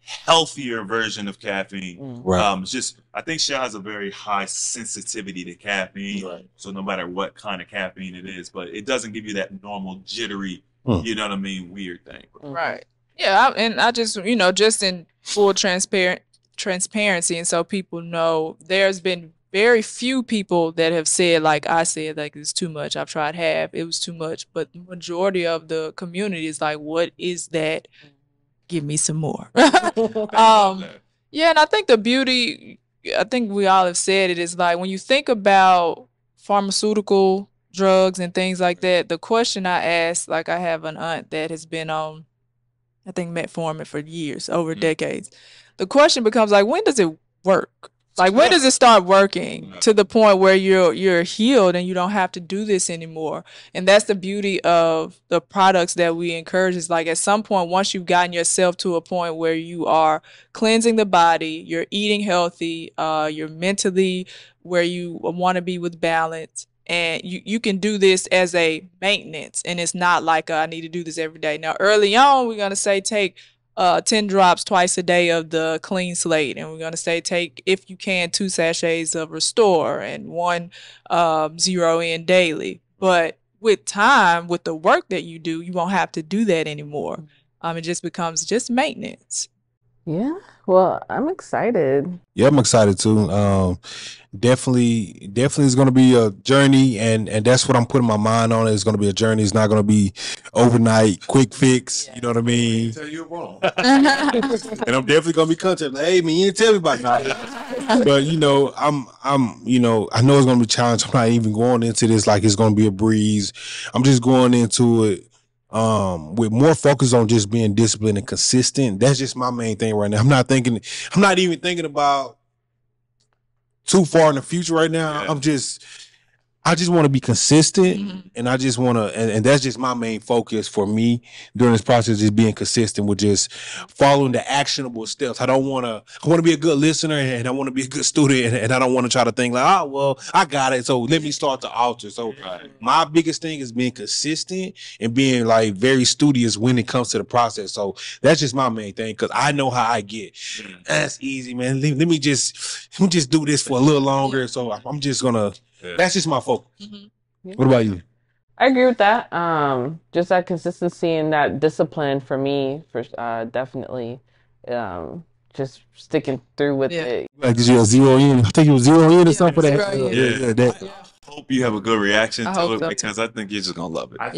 healthier version of caffeine. Right. I think Sha has a very high sensitivity to caffeine. Right. So no matter what kind of caffeine it is, but it doesn't give you that normal jittery, you know what I mean, weird thing. Right. Yeah, and I just, just in full transparency, and so people know, there's been very few people that have said, like I said, like it's too much. I've tried half, it was too much. But the majority of the community is like, what is that? Give me some more. Yeah, and I think the beauty, I think we all have said it, is like when you think about pharmaceutical drugs and things like that, the question I ask, like I have an aunt that has been on, I think, metformin for years, over decades. The question becomes like, when does it work? Like, when does it start working to the point where you're healed and you don't have to do this anymore? And that's the beauty of the products that we encourage. Is like, at some point, once you've gotten yourself to a point where you are cleansing the body, you're eating healthy, you're mentally where you want to be with balance, and you can do this as a maintenance, and it's not like I need to do this every day. Now, early on, we're going to say take 10 drops twice a day of the clean slate, and we're going to say take, if you can, 2 sachets of Restore and 1 Zero In daily. But with time, with the work that you do, you won't have to do that anymore. It just becomes just maintenance. Yeah, well, I'm excited. Yeah, I'm excited too. Definitely it's going to be a journey, and that's what I'm putting my mind on. It's going to be a journey. It's not going to be overnight, quick fix. You know what I mean? Tell you wrong. And I'm definitely going to be contacting. Like, hey man, you didn't tell me about that. But you know, I'm you know, I know it's going to be a challenge. I'm not even going into this like it's going to be a breeze. I'm just going into it with more focus on just being disciplined and consistent. That's just my main thing right now. I'm not even thinking about too far in the future right now. Yeah. I just want to be consistent, and I just want to, and that's just my main focus for me during this process, is being consistent with just following the actionable steps. I want to be a good listener, and I want to be a good student, and I don't want to try to think like, oh, well, I got it, so let me start the altar. So my biggest thing is being consistent and being like very studious when it comes to the process. So that's just my main thing, because I know how I get. That's easy, man. Let me just do this for a little longer. So I'm just gonna. That's just my focus. What about you? I agree with that. Just that consistency and that discipline for me, for definitely, just sticking through with it. Like, is you a zero in? I think you was zero in or something for that. Yeah. I hope you have a good reaction to it, because I think you're just gonna love it. I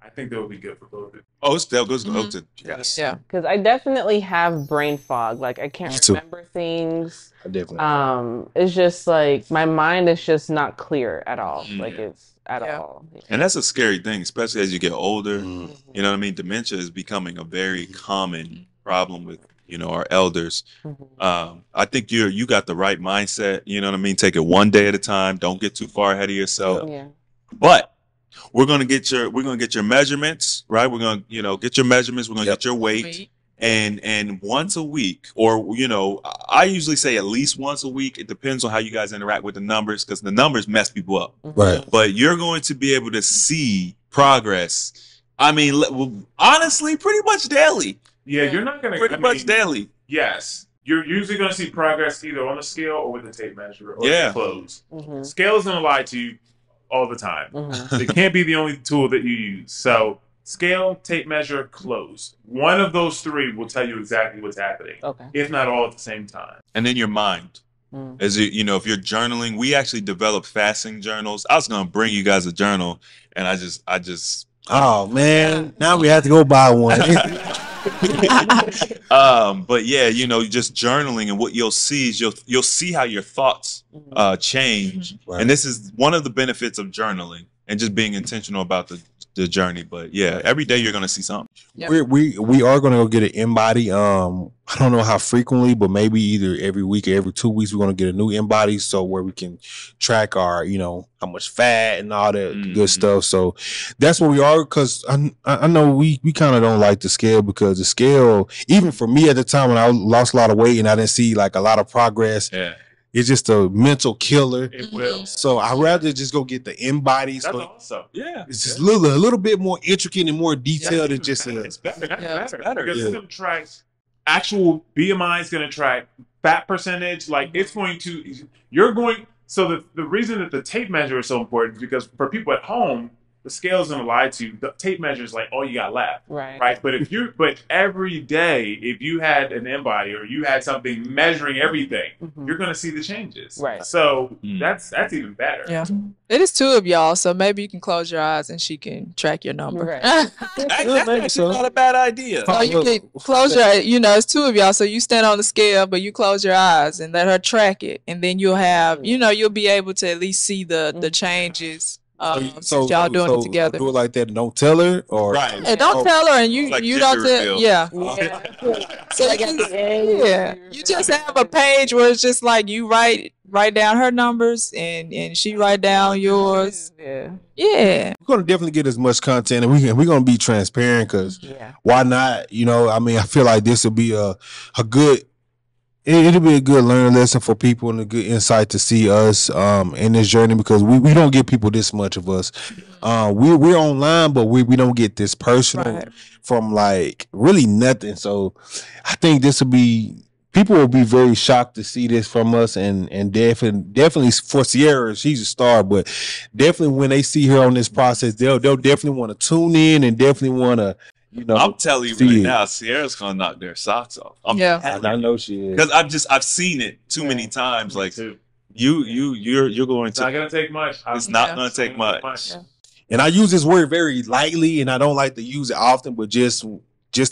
think that would be good for both of you. Oh, it's still goes to yes. Yeah. Because I definitely have brain fog. Like, I can't remember things. I definitely. It's just like my mind is just not clear at all. Like, it's at all. And that's a scary thing, especially as you get older. You know what I mean? Dementia is becoming a very common problem with, you know, our elders. I think you got the right mindset. You know what I mean? Take it one day at a time. Don't get too far ahead of yourself. Yeah. But we're gonna get your measurements, right? We're gonna, you know, get your measurements. We're gonna get your weight, and once a week, or you know, I usually say at least once a week. It depends on how you guys interact with the numbers, because the numbers mess people up. Right. But you're going to be able to see progress. I mean, honestly, pretty much daily. Yeah, you're not gonna pretty much daily. Yes. You're usually going to see progress either on the scale or with the tape measure or the clothes. Scale is going to lie to you all the time. It can't be the only tool that you use. So scale, tape measure, close. One of those three will tell you exactly what's happening, if not all at the same time. And then your mind. As you know, if you're journaling, we actually developed fasting journals. I was going to bring you guys a journal, and I just. Oh man, now we have to go buy one. But yeah, you know, just journaling, and what you'll see is you'll see how your thoughts change. And this is one of the benefits of journaling and just being intentional about the journey. But yeah, every day you're gonna see something. We are gonna go get an InBody. I don't know how frequently, but maybe either every week or every 2 weeks we're gonna get a new InBody, so where we can track our, you know, how much fat and all that good stuff. So that's where we are, because I know we kind of don't like the scale, because the scale, even for me at the time when I lost a lot of weight and I didn't see like a lot of progress, it's just a mental killer. It will. So I'd rather just go get the InBody. That's awesome. Yeah. It's just a little bit more intricate and more detailed than just it's better. That's better. Because it's going to track actual BMI, is going to track fat percentage. Like it's going to, so the reason that the tape measure is so important is because for people at home, the scale is going to lie to you. The tape measure is like all you got left. Right. But but every day, if you had an InBody or you had something measuring everything, you're going to see the changes. Right. So that's even better. Yeah. It is 2 of y'all, so maybe you can close your eyes and she can track your number. That's actually not a bad idea. So you can close your, you know, it's 2 of y'all, so you stand on the scale, but you close your eyes and let her track it, and then you'll have, you know, you'll be able to at least see the changes. So y'all doing it together. Do it like that and don't tell her, or and don't tell her, and you don't tell. So you just have a page where it's just like you write down her numbers and she write down yours. Yeah. We're gonna definitely get as much content, and we're gonna be transparent, because why not? You know, I mean, I feel like this will be a good. It'll be a good learning lesson for people and a good insight to see us in this journey, because we don't give people this much of us. we're online, but we don't get this personal Right. from like really nothing. So I think this will be people will be very shocked to see this from us, and definitely for Sierra, she's a star, but definitely when they see her on this process, they'll definitely want to tune in and definitely want to, you know, I'm telling you see right it. now, Sierra's gonna knock their socks off. Yeah. I know she is. Because I've seen it too many times. Like too. you're going It's not to. gonna take much. It's not Yeah. gonna take much. Yeah. And I use this word very lightly, and I don't like to use it often, but just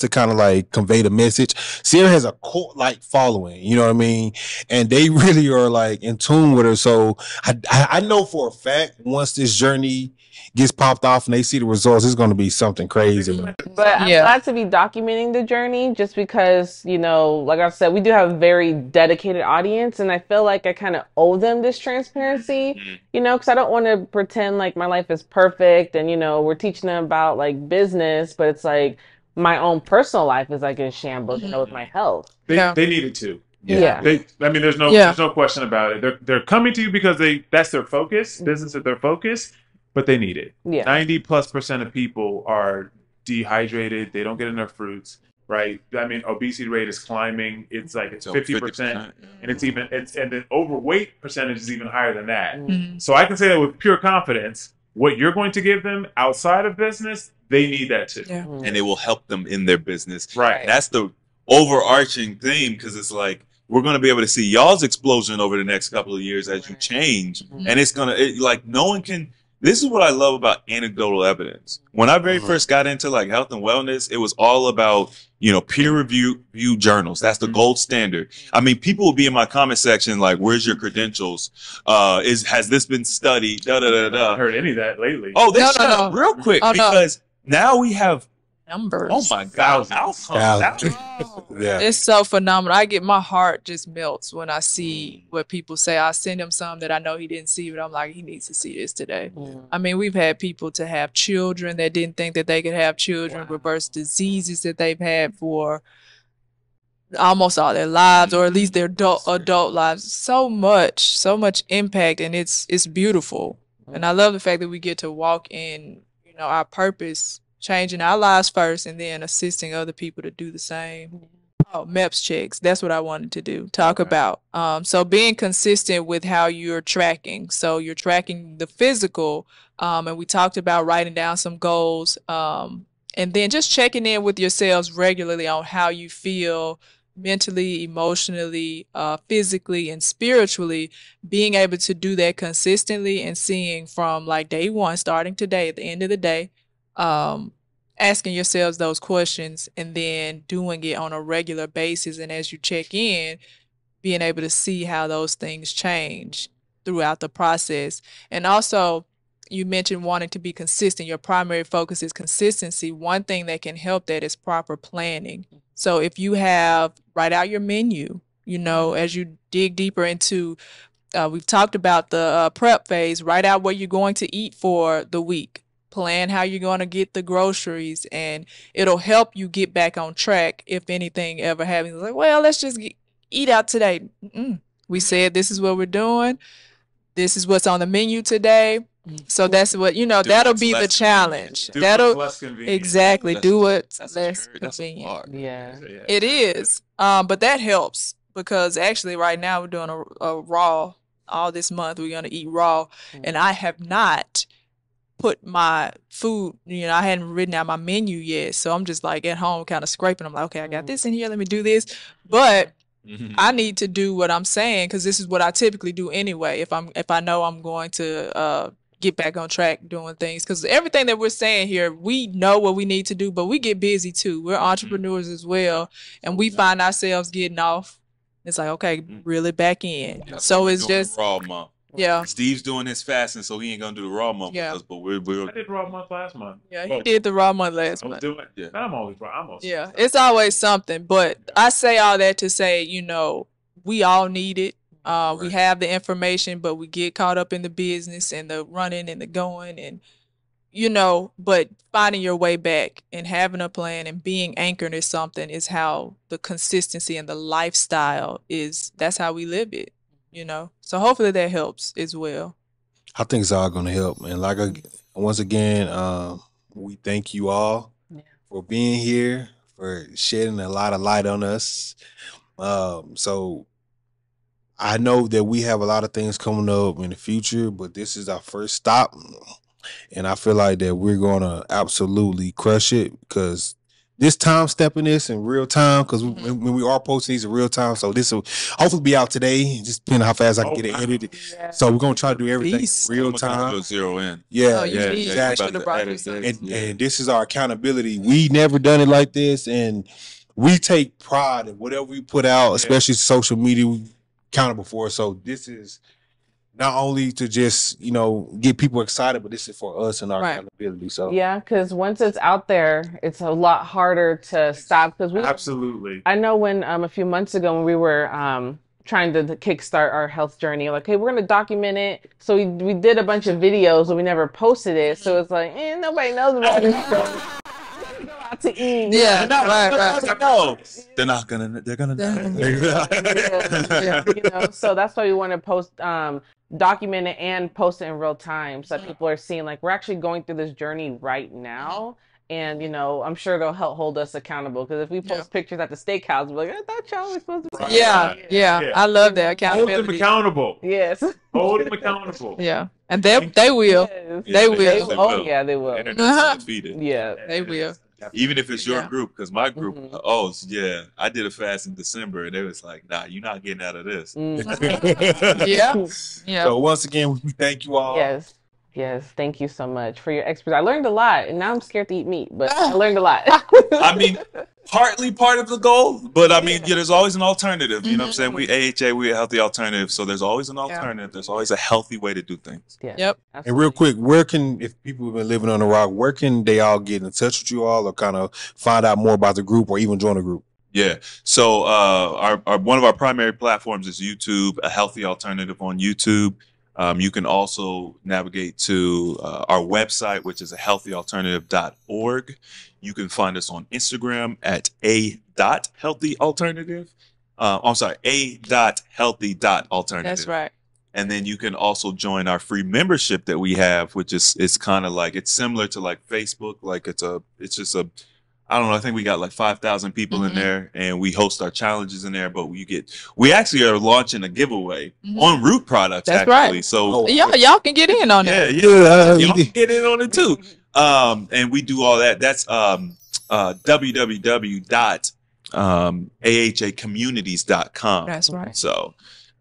to kind of like convey the message. Sierra has a cult like following, you know what I mean? And they really are like in tune with her. So I know for a fact once this journey gets popped off and they see the results, it's going to be something crazy. But I'm Yeah. glad to be documenting the journey just because, you know, like I said, we do have a very dedicated audience, and I feel like I kind of owe them this transparency, you know, because I don't want to pretend like my life is perfect and, you know, we're teaching them about like business, but it's like my own personal life is like in shambles, you know, with my health. They need it too. Yeah. I mean, there's no question about it. They're coming to you because that's their focus. Business is their focus, but they need it. Yeah. 90+% of people are dehydrated. They don't get enough fruits, right? I mean, obesity rate is climbing. It's like it's 50%, and and the overweight percentage is even higher than that. So I can say that with pure confidence. What you're going to give them outside of business, they need that too. Yeah. And it will help them in their business. Right. That's the overarching theme, because it's like we're going to be able to see y'all's explosion over the next couple of years as you change, and it's gonna like no one can. This is what I love about anecdotal evidence. When I very first got into like health and wellness, it was all about, you know, peer review journals. That's the gold standard. I mean, people will be in my comment section like, "Where's your credentials? Has this been studied?" Da da da I haven't da. heard any of that lately. Oh, they No, shut up real quick because now we have. Numbers. Oh my God! Thousands. Yeah. It's so phenomenal. My heart just melts when I see what people say. I send him some that I know he didn't see, but I'm like, he needs to see this today. I mean, we've had people to have children that didn't think that they could have children, reverse diseases that they've had for almost all their lives, or at least their adult lives. So much impact, and it's beautiful. And I love the fact that we get to walk in, you know, our purpose, changing our lives first, and then assisting other people to do the same. Oh, MEPS checks. That's what I wanted to do. Talk about. So being consistent with how you're tracking. So you're tracking the physical, and we talked about writing down some goals, and then just checking in with yourselves regularly on how you feel mentally, emotionally, physically, and spiritually. Being able to do that consistently and seeing from like day one, starting today, at the end of the day, asking yourselves those questions and then doing it on a regular basis. And as you check in, being able to see how those things change throughout the process. And also, you mentioned wanting to be consistent. Your primary focus is consistency. One thing that can help that is proper planning. So if you write out your menu, you know, as you dig deeper into, we've talked about the prep phase, write out what you're going to eat for the week. Plan how you're going to get the groceries, and it'll help you get back on track if anything ever happens. Like, well, let's just eat out today. We said this is what we're doing. This is what's on the menu today. So that's what, you know, that'll be the challenge. That'll less convenient. exactly do what's That's less that's convenient. hard. Yeah. It is. But that helps because actually right now we're doing a raw. All this month we're going to eat raw, and I have not put my food, you know, I hadn't written out my menu yet. So I'm just like at home kind of scraping. I'm like, okay, I got this in here. Let me do this. But I need to do what I'm saying, because this is what I typically do anyway. If I know I'm going to get back on track doing things, because everything that we're saying here, we know what we need to do, but we get busy too. We're entrepreneurs as well, and we find ourselves getting off. It's like, okay, reel it back in. So it's just raw month. Yeah. Steve's doing his fasting, so he ain't gonna do the raw month with us. But we're I did raw month last month. Yeah, he did the raw month last I was month. doing. Yeah. I'm always raw. Yeah, it's always something. But I say all that to say, you know, we all need it. We have the information, but we get caught up in the business and the running and the going, and you know, but finding your way back and having a plan and being anchored in something is how the consistency and the lifestyle is. That's how we live it, you know. So hopefully that helps as well. I think it's all gonna help, man. Like And once again, we thank you all for being here, for shedding a lot of light on us. So I know that we have a lot of things coming up in the future, but this is our first stop. And I feel like that we're going to absolutely crush it because this time stepping this in real time, because when we are posting these in real time, so this will hopefully be out today, just depending on how fast I can get it edited. Yeah. So we're going to try to do everything in real time. Zero in. Yeah, exactly. And this is our accountability. We never done it like this, and we take pride in whatever we put out, especially social media, we accountable for. So this is not only to just, get people excited, but this is for us and our accountability. So yeah, because once it's out there, it's a lot harder to stop. Because absolutely. I know when a few months ago when we were trying to kickstart our health journey, like, hey, we're gonna document it. So we did a bunch of videos, but we never posted it. So it's like, nobody knows about it. Go out to eat. Yeah, right. No, they're gonna So that's why we want to post, document it and post it in real time, so that people are seeing like we're actually going through this journey right now. And I'm sure they'll help hold us accountable, because if we post pictures at the steakhouse, we're like, I thought y'all were supposed to. Yeah. I love that accountability. Hold them accountable. Yes. Hold them accountable. Yeah, and they will. Yes. They will. Oh yeah, they will. Yeah, they will. Even if it's your group, because my group, I did a fast in December, and they was like, nah, you're not getting out of this. Yeah. So once again, we thank you all. Yes, thank you so much for your expertise. I learned a lot, and now I'm scared to eat meat, but I learned a lot. I mean, partly part of the goal, but I mean, there's always an alternative. You know what I'm saying? We AHA, we're a healthy alternative, so there's always an alternative. There's always a healthy way to do things. Yep. And real quick, if people have been living on the rock, where can they all get in touch with you all, or kind of find out more about the group, or even join the group? Yeah. So our one of our primary platforms is YouTube, a healthy alternative on YouTube. You can also navigate to our website, which is ahealthyalternative.org. You can find us on Instagram at a.healthyalternative. a.healthy.alternative. That's right. And then you can also join our free membership that we have, which is kind of like, it's similar to like Facebook. Like it's just a, I don't know, I think we got like 5,000 people in there, and we host our challenges in there, but we actually are launching a giveaway on Root products. That's actually. right. So y'all can get in on that. Y'all can get in on it too. And we do all that. That's www.ahacommunities.com. That's right. So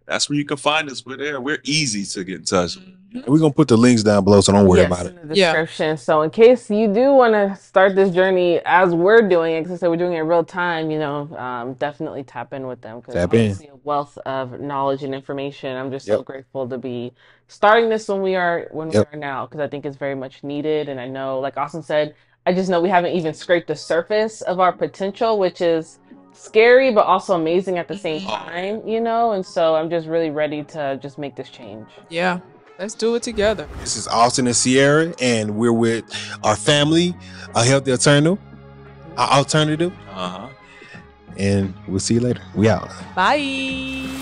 that's where you can find us. We're there. We're easy to get in touch with. And we're going to put the links down below, so don't worry about it. In the description. So in case you do want to start this journey as we're doing it, because we're doing it in real time, definitely tap in with them, because it's a wealth of knowledge and information. I'm just so grateful to be starting this when we are now, because I think it's very much needed. And I know, like Austin said, I just know we haven't even scraped the surface of our potential, which is scary but also amazing at the same time, and so I'm just really ready to just make this change. Yeah. Let's do it together. This is Austin and Sierra, and we're with our family, a healthy alternative. And we'll see you later. We out. Bye.